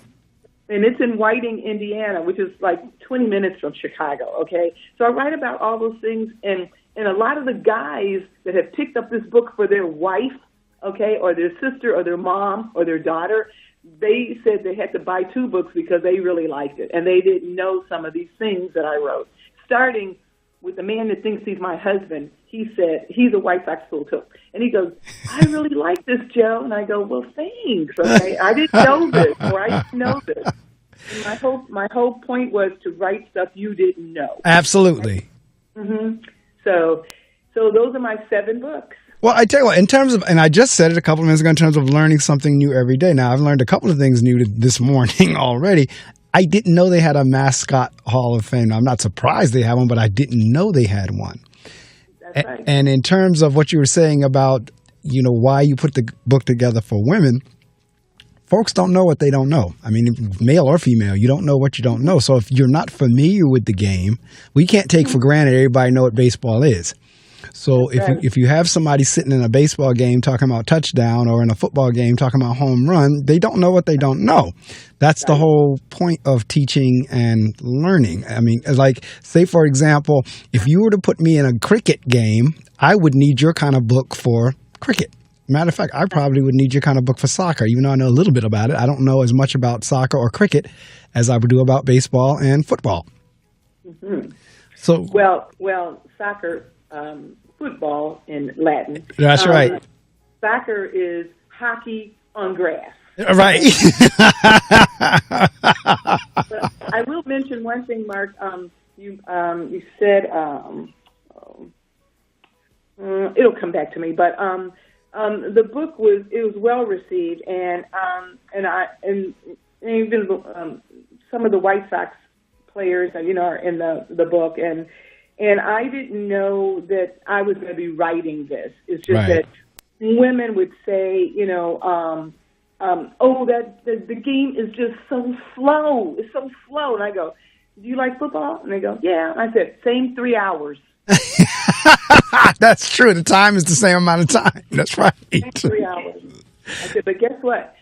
Speaker 2: And it's in Whiting, Indiana, which is like 20 minutes from Chicago, okay? So I write about all those things, and a lot of the guys that have picked up this book for their wife, okay, or their sister or their mom or their daughter, they said they had to buy 2 books because they really liked it, and they didn't know some of these things that I wrote. Starting with the man that thinks he's my husband, he said, he's a White Sox fool too. And he goes, I really like this, Joe. And I go, well, thanks, okay? I didn't know this, or I didn't know this. And my whole point was to write stuff you didn't know.
Speaker 1: Absolutely.
Speaker 2: Mm-hmm. So those are my 7 books.
Speaker 1: Well, I tell you what, in terms of, and I just said it a couple of minutes ago, in terms of learning something new every day. Now, I've learned a couple of things new this morning already. I didn't know they had a mascot Hall of Fame. Now, I'm not surprised they have one, but I didn't know they had one.
Speaker 2: That's right.
Speaker 1: And in terms of what you were saying about, why you put the book together for women, folks don't know what they don't know. I mean, male or female, you don't know what you don't know. So if you're not familiar with the game, we can't take for granted everybody know what baseball is. So if you have somebody sitting in a baseball game talking about touchdown, or in a football game talking about home run, they don't know what they don't know. That's the whole point of teaching and learning. I mean, like, say, for example, if you were to put me in a cricket game, I would need your kind of book for cricket. Matter of fact, I probably would need your kind of book for soccer, even though I know a little bit about it. I don't know as much about soccer or cricket as I would do about baseball and football.
Speaker 2: Mm-hmm.
Speaker 1: So,
Speaker 2: well, soccer, football in Latin.
Speaker 1: That's right.
Speaker 2: Soccer is hockey on grass.
Speaker 1: Right.
Speaker 2: But I will mention one thing, Mark. You said it'll come back to me, but the book was well received, and even some of the White Sox players, are in the book, and I didn't know that I was going to be writing this. It's just that women would say, that the game is just so slow. It's so slow. And I go, do you like football? And they go, yeah. I said, same 3 hours.
Speaker 1: That's true. The time is the same amount of time. That's right.
Speaker 2: Same 3 hours. I said, but guess what?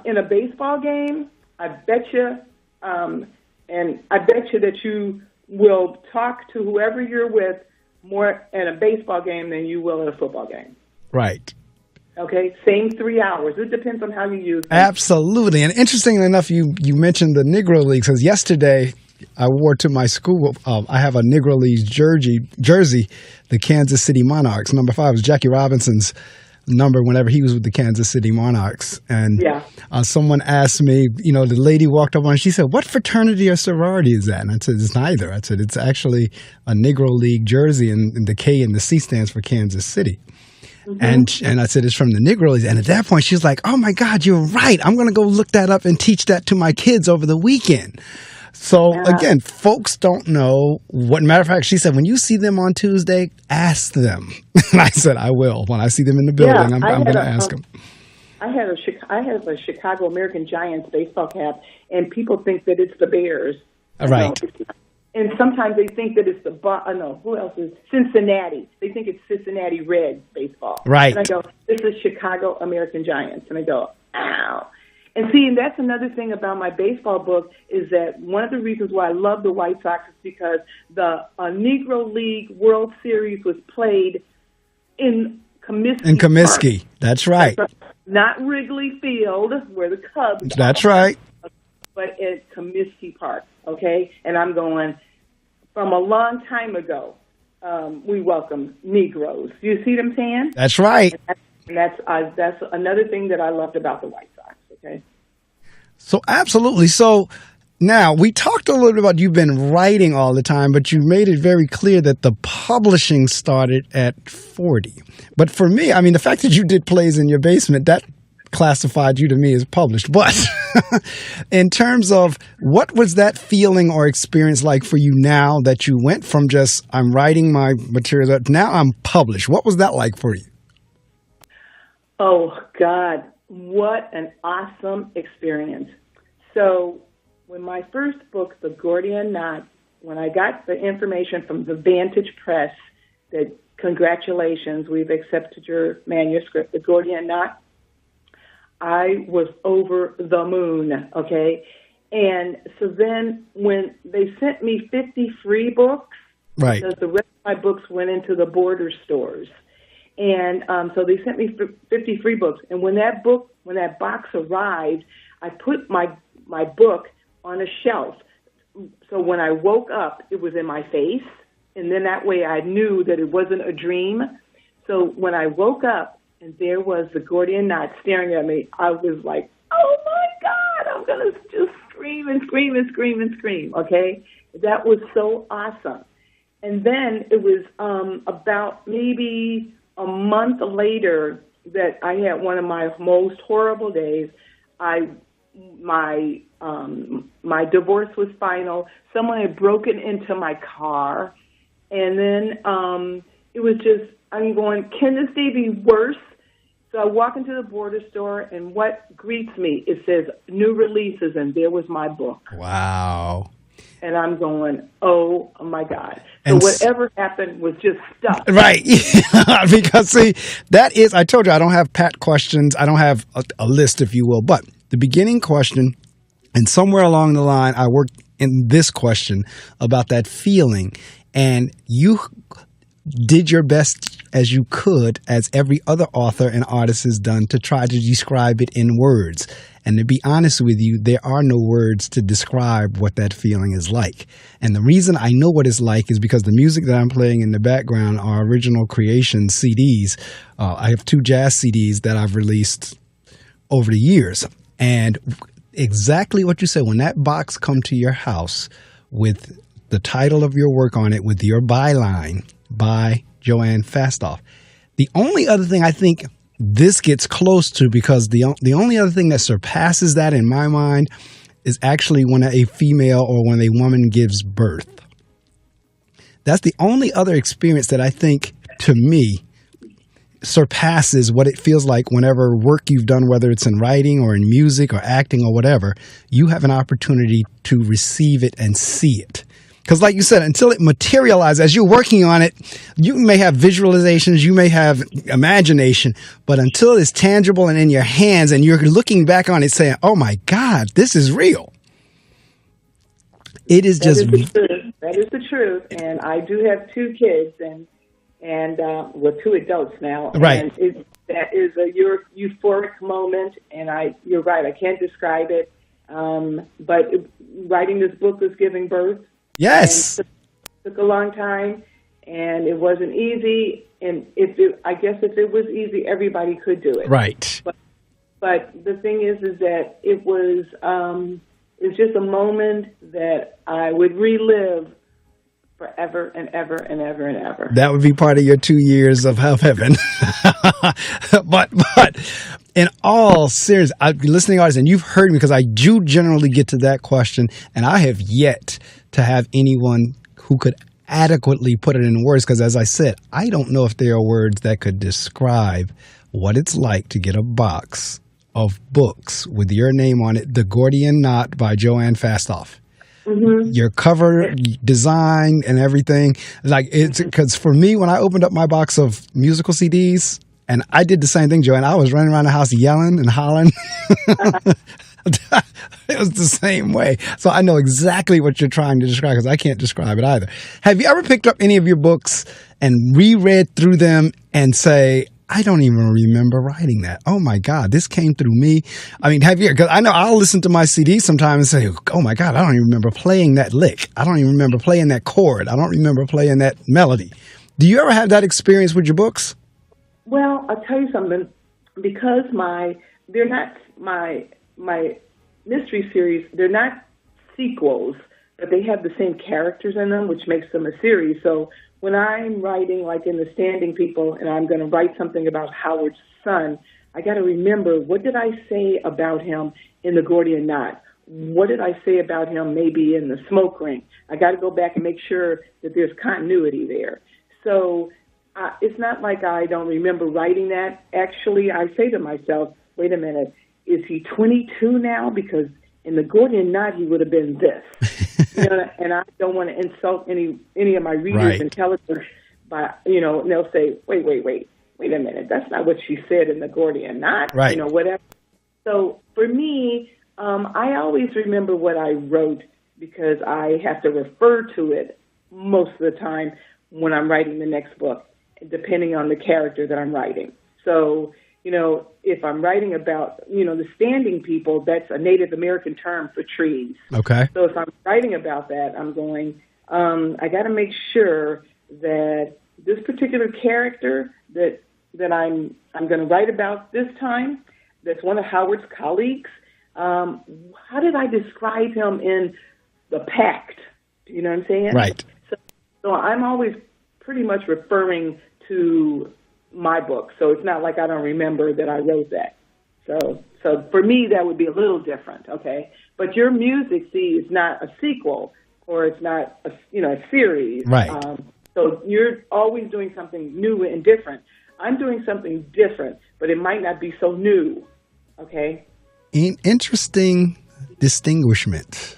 Speaker 2: In a baseball game, I bet you, and I bet you that you will talk to whoever you're with more at a baseball game than you will at a football game.
Speaker 1: Right.
Speaker 2: Okay, same 3 hours. It depends on how you use it.
Speaker 1: Absolutely. And interestingly enough, you mentioned the Negro Leagues, because yesterday I wore to my school, I have a Negro Leagues jersey, the Kansas City Monarchs. Number 5 was Jackie Robinson's number whenever he was with the Kansas City Monarchs. And someone asked me, the lady walked up on, she said, what fraternity or sorority is that? And I said, it's neither. I said, it's actually a Negro League jersey, and the K and the C stands for Kansas City. Mm-hmm. And I said, it's from the Negro Leagues. And at that point, she was like, oh, my God, you're right. I'm going to go look that up and teach that to my kids over the weekend. So, again, folks don't know what. Matter of fact, she said, when you see them on Tuesday, ask them. And I said, I will. When I see them in the building, I'm going to ask them.
Speaker 2: I have a Chicago American Giants baseball cap, and people think that it's the Bears.
Speaker 1: Right.
Speaker 2: And sometimes they think that it's who else is Cincinnati? They think it's Cincinnati Reds baseball.
Speaker 1: Right.
Speaker 2: And I go, this is Chicago American Giants. And I go, ow. And see, and that's another thing about my baseball book is that one of the reasons why I love the White Sox is because the Negro League World Series was played in Comiskey.
Speaker 1: In Comiskey. That's right.
Speaker 2: Not Wrigley Field, where the Cubs
Speaker 1: That's right.
Speaker 2: But at Comiskey Park, okay? And I'm going, from a long time ago, we welcome Negroes. You see what I'm saying?
Speaker 1: That's right.
Speaker 2: And that's another thing that I loved about the White Sox, okay?
Speaker 1: So absolutely. So now we talked a little bit about you've been writing all the time, but you made it very clear that the publishing started at 40. But for me, I mean, the fact that you did plays in your basement, that classified you to me as published. But in terms of what was that feeling or experience like for you now that you went from just I'm writing my material, now I'm published? What was that like for you?
Speaker 2: Oh, God, what an awesome experience. So when my first book, The Gordian Knot, when I got the information from the Vantage Press that congratulations, we've accepted your manuscript, The Gordian Knot, I was over the moon, okay? And so then when they sent me 50 free books,
Speaker 1: right,
Speaker 2: because the rest of my books went into the border stores. And so they sent me 50 free books. And when that box arrived, I put my book on a shelf. So when I woke up, it was in my face. And then that way I knew that it wasn't a dream. So when I woke up, and there was the Gordian Knot staring at me, I was like, oh, my God, I'm going to just scream and scream and scream and scream, okay? That was so awesome. And then it was about maybe a month later that I had one of my most horrible days. My divorce was final. Someone had broken into my car. And then it was just, I'm going, can this day be worse? So I walk into the border store, and what greets me, it says new releases, and there was my book.
Speaker 1: Wow.
Speaker 2: And I'm going, oh, my God. So whatever happened was just stuff.
Speaker 1: Right. Because, see, that is, I told you, I don't have pat questions. I don't have a list, if you will. But the beginning question, and somewhere along the line, I worked in this question about that feeling. And you did your best as you could, as every other author and artist has done, to try to describe it in words. And to be honest with you, there are no words to describe what that feeling is like. And the reason I know what it's like is because the music that I'm playing in the background are original creation CDs. I have 2 jazz CDs that I've released over the years. And exactly what you said, when that box come to your house with the title of your work on it, with your byline, by JoAnn Fastoff. The only other thing I think this gets close to, because the only other thing that surpasses that in my mind is actually when a female or when a woman gives birth. That's the only other experience that I think, to me, surpasses what it feels like whenever work you've done, whether it's in writing or in music or acting or whatever, you have an opportunity to receive it and see it. Because like you said, until it materializes, as you're working on it, you may have visualizations, you may have imagination, but until it's tangible and in your hands and you're looking back on it saying, oh my God, this is real. It is just...
Speaker 2: That is the truth. And I do have 2 kids and well, 2 adults now.
Speaker 1: Right.
Speaker 2: And that is a euphoric moment. And you're right. I can't describe it. But writing this book was giving birth.
Speaker 1: Yes.
Speaker 2: And it took a long time, and it wasn't easy. And I guess if it was easy, everybody could do it.
Speaker 1: Right.
Speaker 2: But the thing is that it was it's just a moment that I would relive forever and ever and ever and ever.
Speaker 1: That would be part of your 2 years of heaven. but in all seriousness, listening artists, and you've heard me because I do generally get to that question, and I have yet to have anyone who could adequately put it in words, because as I said, I don't know if there are words that could describe what it's like to get a box of books with your name on it, The Gordian Knot by JoAnn Fastoff. Mm-hmm. Your cover design and everything. Like, it's because for me, when I opened up my box of musical CDs, and I did the same thing, JoAnn, I was running around the house yelling and hollering. It was the same way. So I know exactly what you're trying to describe because I can't describe it either. Have you ever picked up any of your books and reread through them and say, I don't even remember writing that. Oh my God, this came through me. I mean, have you? Because I know I'll listen to my CD sometimes and say, oh my God, I don't even remember playing that lick. I don't even remember playing that chord. I don't remember playing that melody. Do you ever have that experience with your books?
Speaker 2: Well, I'll tell you something. Because they're not my mystery series, they're not sequels, but they have the same characters in them, which makes them a series. So when I'm writing, like in The Standing People, and I'm going to write something about Howard's son, I got to remember, what did I say about him in The Gordian Knot? What did I say about him maybe in The Smoke Ring? I got to go back and make sure that there's continuity there. So it's not like I don't remember writing that. Actually, I say to myself, wait a minute, is he 22 now? Because in The Gordian Knot, he would have been this. And I don't want to insult any of my readers' intelligence by, and they'll say, wait a minute, that's not what she said in The Gordian Knot, whatever. So for me, I always remember what I wrote because I have to refer to it most of the time when I'm writing the next book, depending on the character that I'm writing. So, if I'm writing about, the Standing People, that's a Native American term for trees.
Speaker 1: Okay.
Speaker 2: So if I'm writing about that, I'm going, I got to make sure that this particular character that I'm going to write about this time, that's one of Howard's colleagues, how did I describe him in the Pact? Do you know what I'm saying?
Speaker 1: Right.
Speaker 2: So I'm always pretty much referring to my book. So it's not like I don't remember that I wrote that. So for me, that would be a little different, okay? But your music, is not a sequel or it's not a series.
Speaker 1: Right.
Speaker 2: So you're always doing something new and different. I'm doing something different, but it might not be so new, okay?
Speaker 1: Interesting distinguishment.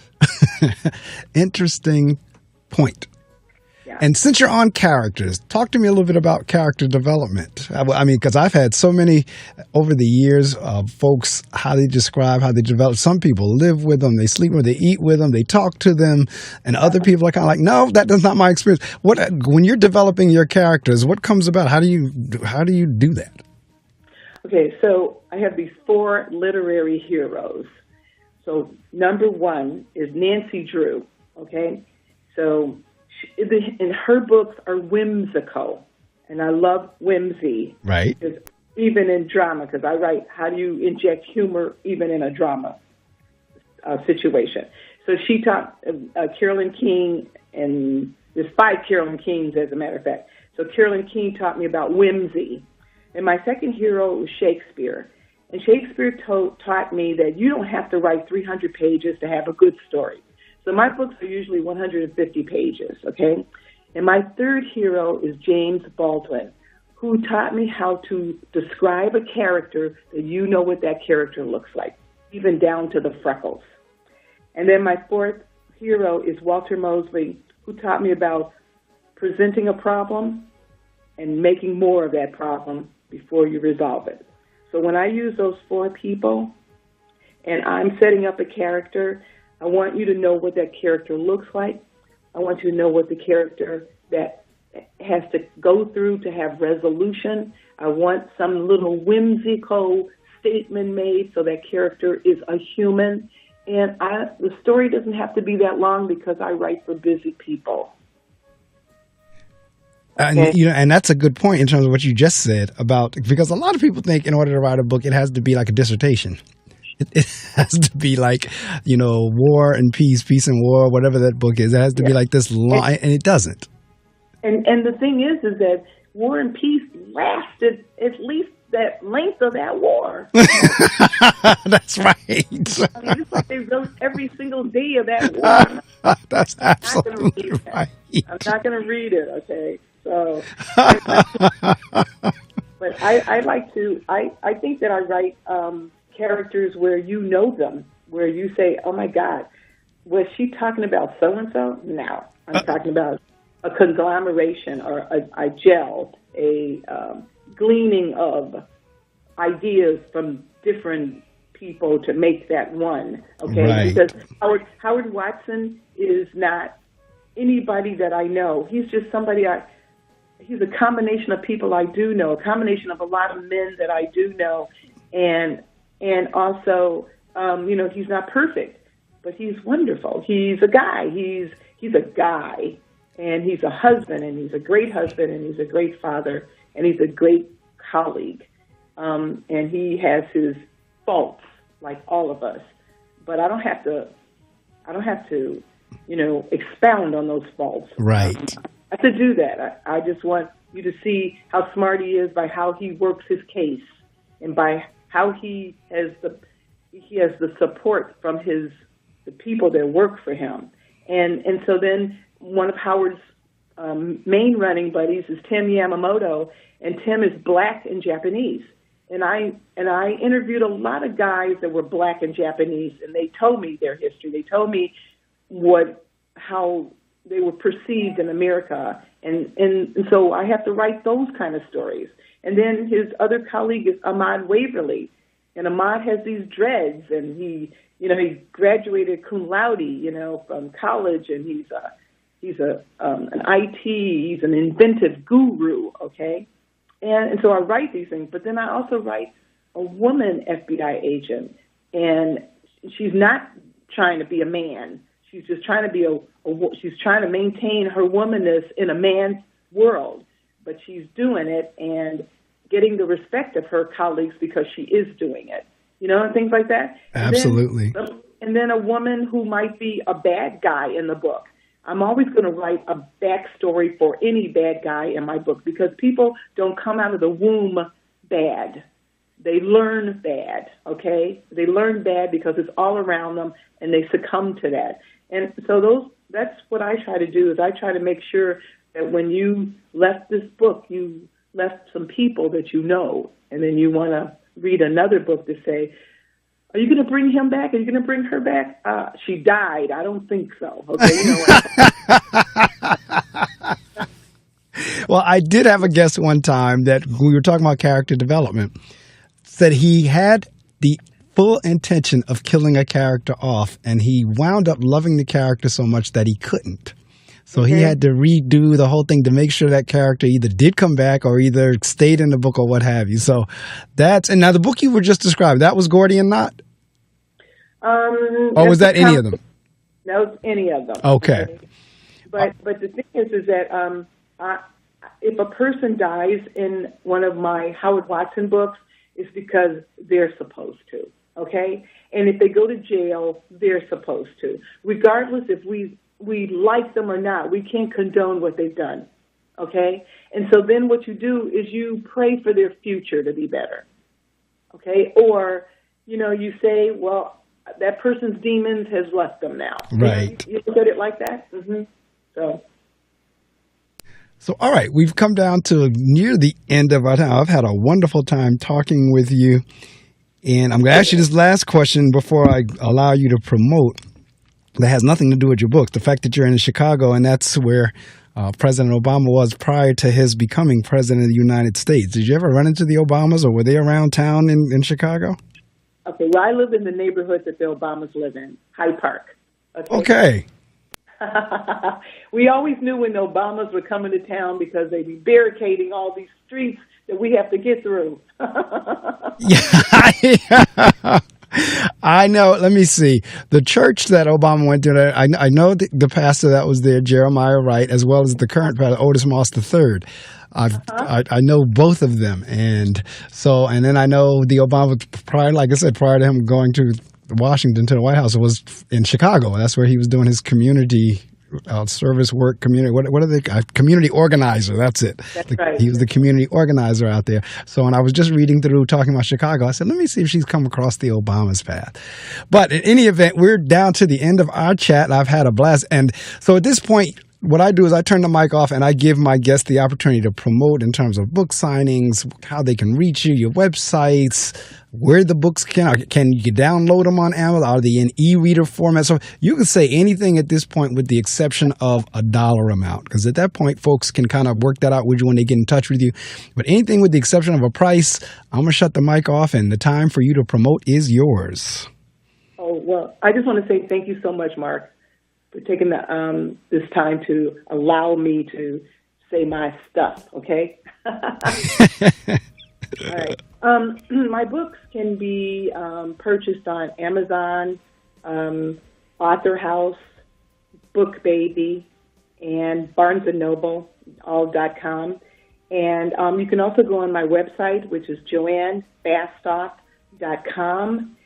Speaker 1: Interesting point. Yeah. And since you're on characters, talk to me a little bit about character development. I mean, because I've had so many over the years of folks, how they describe, how they develop. Some people live with them, they sleep with them, they eat with them, they talk to them, and other people are kind of like, no, that's not my experience. When you're developing your characters, what comes about? How do you do that? Okay, so I have these 4 literary heroes. So number 1 is Nancy Drew, okay? So and her books are whimsical, and I love whimsy. Right.
Speaker 2: Even in drama, because I write, how do you inject humor even in a drama situation? So she taught Carolyn King, and there's 5 Carolyn Kings, as a matter of fact. So Carolyn King taught me about whimsy. And my second hero was Shakespeare. And Shakespeare taught me that you don't have to write 300 pages to have a good story. So my books are usually 150 pages, okay? And my third hero is James Baldwin, who taught me how to describe a character that you know what that character looks like, even down to the freckles. And then my 4th hero is Walter Mosley, who taught me about presenting a problem and making more of that problem before you resolve it. So when I use those 4 people and I'm setting up a character, I want you to know what that character looks like, I want you to know what the character that has to go through to have resolution. I want some little whimsical statement made so that character is a human. And the story doesn't have to be that long because I write for busy people.
Speaker 1: And, and that's a good point in terms of what you just said about, because a lot of people think in order to write a book, it has to be like a dissertation. It has to be like, War and Peace, Peace and War, whatever that book is. It has to be like this long, and it doesn't.
Speaker 2: And the thing is that War and Peace lasted at least that length of that war.
Speaker 1: That's right.
Speaker 2: I mean, it's like they wrote every single day of that war.
Speaker 1: That's absolutely right.
Speaker 2: I'm not going to read it, okay? So, but I like to, I think that I write characters where you know them, where you say, oh my God, was she talking about so-and-so? No, I'm talking about a conglomeration or a gel, a gleaning of ideas from different people to make that one, okay?
Speaker 1: Right.
Speaker 2: Because Howard Watson is not anybody that I know. He's just somebody he's a combination of people I do know, a combination of a lot of men that I do know, and also, he's not perfect, but he's wonderful. He's a guy. He's a guy, and he's a husband, and he's a great husband, and he's a great father, and he's a great colleague. And he has his faults, like all of us. But I don't have to, expound on those faults.
Speaker 1: Right.
Speaker 2: I have to do that. I just want you to see how smart he is by how he works his case, and by how he has the support from the people that work for him. And so then one of Howard's main running buddies is Tim Yamamoto, and Tim is black and Japanese. And I interviewed a lot of guys that were black and Japanese, and they told me their history. They told me how they were perceived in America, and so I have to write those kind of stories. And then his other colleague is Ahmad Waverly, and Ahmad has these dreads, and he graduated cum laude, from college, and he's an IT, he's an inventive guru, okay? And so I write these things, but then I also write a woman FBI agent, and she's not trying to be a man. She's just trying to be she's trying to maintain her womanness in a man's world, but she's doing it and getting the respect of her colleagues because she is doing it, and things like that.
Speaker 1: Absolutely.
Speaker 2: And then a woman who might be a bad guy in the book. I'm always going to write a backstory for any bad guy in my book, because people don't come out of the womb bad. They learn bad, okay? They learn bad because it's all around them, and they succumb to that. And so that's what I try to do, is I try to make sure that when you left this book, you left some people that you know, and then you want to read another book to say, are you going to bring him back? Are you going to bring her back? She died. I don't think so. Okay,
Speaker 1: Well, I did have a guest one time that, when we were talking about character development, said he had the full intention of killing a character off, and he wound up loving the character so much that he couldn't. So he had to redo the whole thing to make sure that character either did come back or either stayed in the book or what have you. So and now the book you were just described, that was Gordian Knot? Or was that any of them?
Speaker 2: That was any of them.
Speaker 1: Okay.
Speaker 2: But the thing is that if a person dies in one of my Howard Watson books, it's because they're supposed to, okay? And if they go to jail, they're supposed to. Regardless if we like them or not, we can't condone what they've done, okay? And so then what you do is you pray for their future to be better, okay? Or, you say, well, that person's demons has left them now.
Speaker 1: Right.
Speaker 2: You look at it like that? Mm-hmm.
Speaker 1: So, all right, we've come down to near the end of our time. I've had a wonderful time talking with you. And I'm going to ask you this last question before I allow you to promote, that has nothing to do with your book. The fact that you're in Chicago, and that's where President Obama was prior to his becoming president of the United States. Did you ever run into the Obamas, or were they around town in Chicago?
Speaker 2: Okay, well, I live in the neighborhood that the Obamas live in, Hyde Park.
Speaker 1: Okay.
Speaker 2: We always knew when the Obamas were coming to town because they'd be barricading all these streets that we have to get through.
Speaker 1: Yeah. I know. Let me see. The church that Obama went to, I know the pastor that was there, Jeremiah Wright, as well as the current pastor, Otis Moss III. I know both of them. And then I know the Obama, prior to him going to Washington, to the White House, was in Chicago. That's where he was doing his community service work, community. What are they? Community organizer. That's it.
Speaker 2: That's right.
Speaker 1: He was the community organizer out there. So when I was just reading through talking about Chicago, I said, let me see if she's come across the Obama's path. But in any event, we're down to the end of our chat. I've had a blast. And so at this point, what I do is I turn the mic off and I give my guests the opportunity to promote in terms of book signings, how they can reach you, your websites, where the books can you download them on Amazon? Are they in e-reader format? So you can say anything at this point with the exception of a dollar amount, because at that point, folks can kind of work that out with you when they get in touch with you. But anything with the exception of a price, I'm going to shut the mic off and the time for you to promote is yours.
Speaker 2: Oh, well, I just want to say thank you so much, Mark, for taking this time to allow me to say my stuff, okay? All right. My books can be purchased on Amazon, Author House, Book Baby, and Barnes & Noble, all.com. And you can also go on my website, which is JoAnnFastoff.com.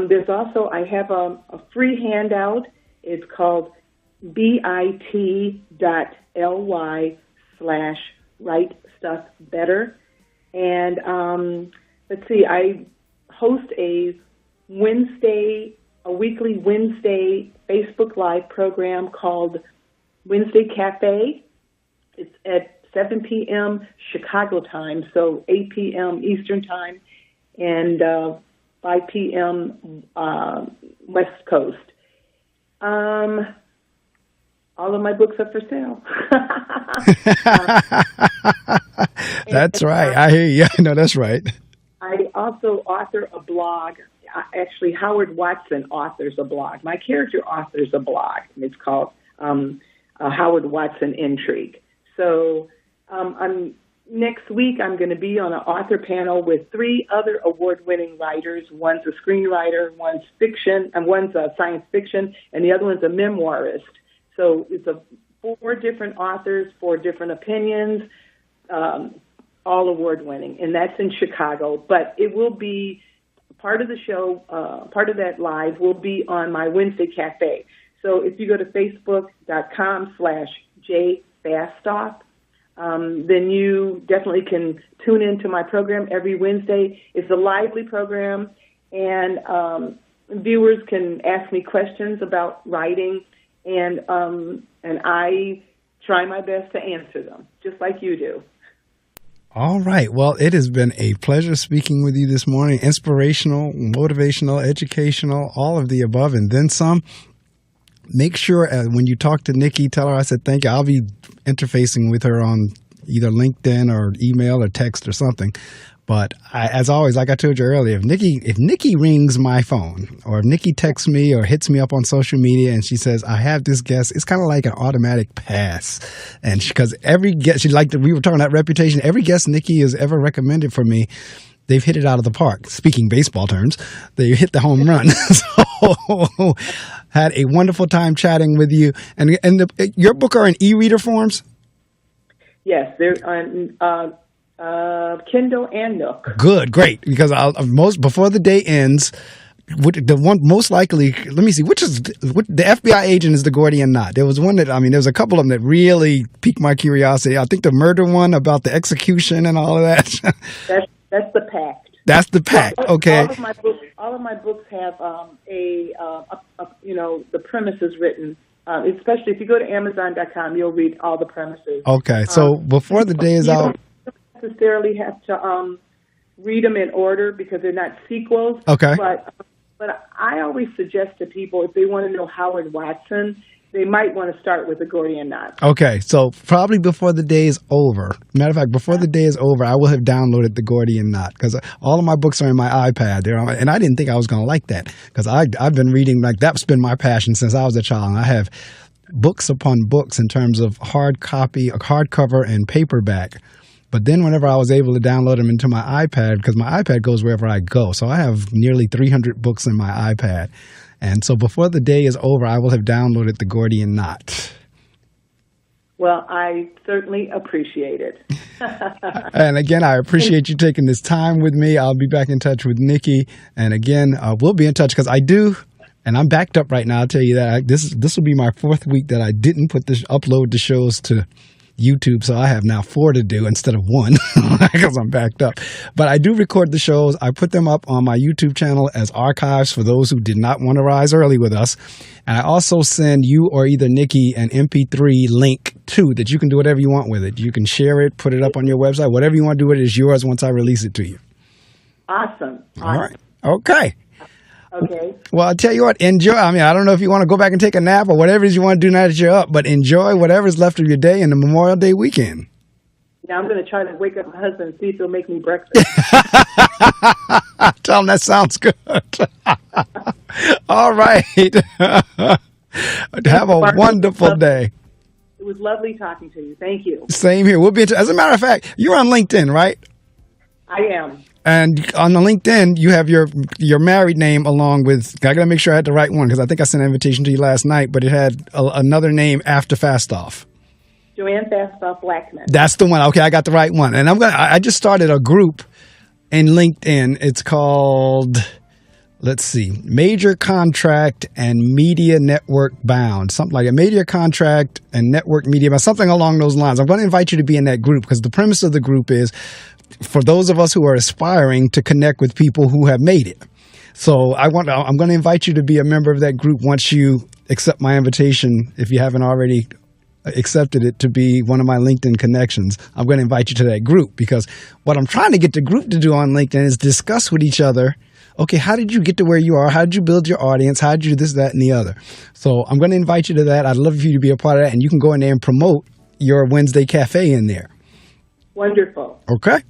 Speaker 2: There's also, I have a free handout. It's called bit.ly/write-stuff-better. And let's see, I host a weekly Wednesday Facebook Live program called Wednesday Cafe. It's at 7 p.m. Chicago time, so 8 p.m. Eastern time, and 5 p.m. West Coast. All of my books are for sale.
Speaker 1: That's right. I hear you. No, that's right.
Speaker 2: I also author a blog. Actually, Howard Watson authors a blog. My character authors a blog. It's called Howard Watson Intrigue. So next week, I'm going to be on an author panel with 3 other award-winning writers. One's a screenwriter, one's fiction, and one's a science fiction, and the other one's a memoirist. So it's 4 different authors, 4 different opinions, all award-winning, and that's in Chicago. But it will be part of the show, part of that live will be on my Wednesday Cafe. So if you go to facebook.com/jfastoff, then you definitely can tune into my program every Wednesday. It's a lively program, and viewers can ask me questions about writing, and I try my best to answer them, just like you do.
Speaker 1: All right. Well, it has been a pleasure speaking with you this morning. Inspirational, motivational, educational, all of the above, and then some. Make sure when you talk to Nikki, tell her I said thank you. I'll be interfacing with her on either LinkedIn or email or text or something. But as always, like I told you earlier, if Nikki rings my phone, or if Nikki texts me or hits me up on social media and she says, I have this guest, it's kind of like an automatic pass. And because every guest, we were talking about reputation, every guest Nikki has ever recommended for me, they've hit it out of the park. Speaking baseball terms, they hit the home run. So had a wonderful time chatting with you. And your book are in e-reader forms?
Speaker 2: Yes, they're on Kindle and Nook.
Speaker 1: Good, great. Because before the day ends, the one most likely, let me see, the FBI agent is the Gordian Knot. There was one there was a couple of them that really piqued my curiosity. I think the murder one about the execution and all of that.
Speaker 2: That's the Pact.
Speaker 1: That's the Pact. Okay.
Speaker 2: All of my books have the premises written. Especially if you go to Amazon.com, you'll read all the premises. Okay. So before the day is out, you don't necessarily have to read them in order because they're not sequels. Okay. But I always suggest to people if they want to know Howard Watson, they might want to start with the Gordian Knot. Okay, so probably before the day is over. Matter of fact, before the day is over, I will have downloaded the Gordian Knot because all of my books are in my iPad. And I didn't think I was going to like that because I've been reading, like that's been my passion since I was a child. And I have
Speaker 1: books upon books in terms of hard copy, hardcover, and paperback. But then whenever I was able to download them into my iPad, because my iPad goes wherever I go, so I have nearly 300 books in my iPad. And so before the day is over, I will have downloaded the Gordian Knot.
Speaker 2: Well, I certainly appreciate it.
Speaker 1: And again, I appreciate you taking this time with me. I'll be back in touch with Nikki. And again, we'll be in touch because I do, and I'm backed up right now. I'll tell you that. This will be my 4th week that I didn't upload the shows to YouTube, so I have now 4 to do instead of 1 because I'm backed up. But I do record the shows. I put them up on my YouTube channel as archives for those who did not want to rise early with us. And I also send you or either Nikki an MP3 link too that you can do whatever you want with it. You can share it, put it up on your website, whatever you want to do with it is yours once I release it to you.
Speaker 2: Awesome.
Speaker 1: All right. Okay.
Speaker 2: Okay.
Speaker 1: Well, I'll tell you what, enjoy. I mean, I don't know if you want to go back and take a nap or whatever it is you want to do now that you're up, but enjoy whatever's left of your day in the Memorial Day weekend.
Speaker 2: Now I'm going to try to wake up my husband and see if he'll make me breakfast.
Speaker 1: Tell him that sounds good. All right. Have a wonderful day.
Speaker 2: It was lovely talking to you. Thank you.
Speaker 1: Same here. We'll be as a matter of fact, you're on LinkedIn, right?
Speaker 2: I am.
Speaker 1: And on the LinkedIn, you have your married name along with, I got to make sure I had the right one because I think I sent an invitation to you last night, but it had another name after Fastoff.
Speaker 2: JoAnn Fastoff Blackman.
Speaker 1: That's the one. Okay, I got the right one. And I just started a group in LinkedIn. It's called, let's see, Major Contract and Media Network Bound. Something like a Major Contract and Network Media Bound, something along those lines. I'm going to invite you to be in that group because the premise of the group is for those of us who are aspiring to connect with people who have made it. So I'm going to invite you to be a member of that group once you accept my invitation, if you haven't already accepted it, to be one of my LinkedIn connections. I'm going to invite you to that group because what I'm trying to get the group to do on LinkedIn is discuss with each other, okay, how did you get to where you are? How did you build your audience? How did you do this, that, and the other? So I'm going to invite you to that. I'd love for you to be a part of that, and you can go in there and promote your Wednesday Cafe in there.
Speaker 2: Wonderful.
Speaker 1: Okay.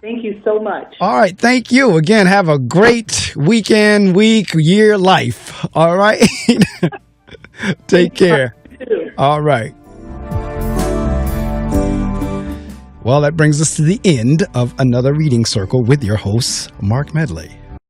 Speaker 2: Thank you so much. All
Speaker 1: right. Thank you. Again, have a great weekend, week, year, life. All right. Take care. All right. Well, that brings us to the end of another reading circle with your host, Marc Medley.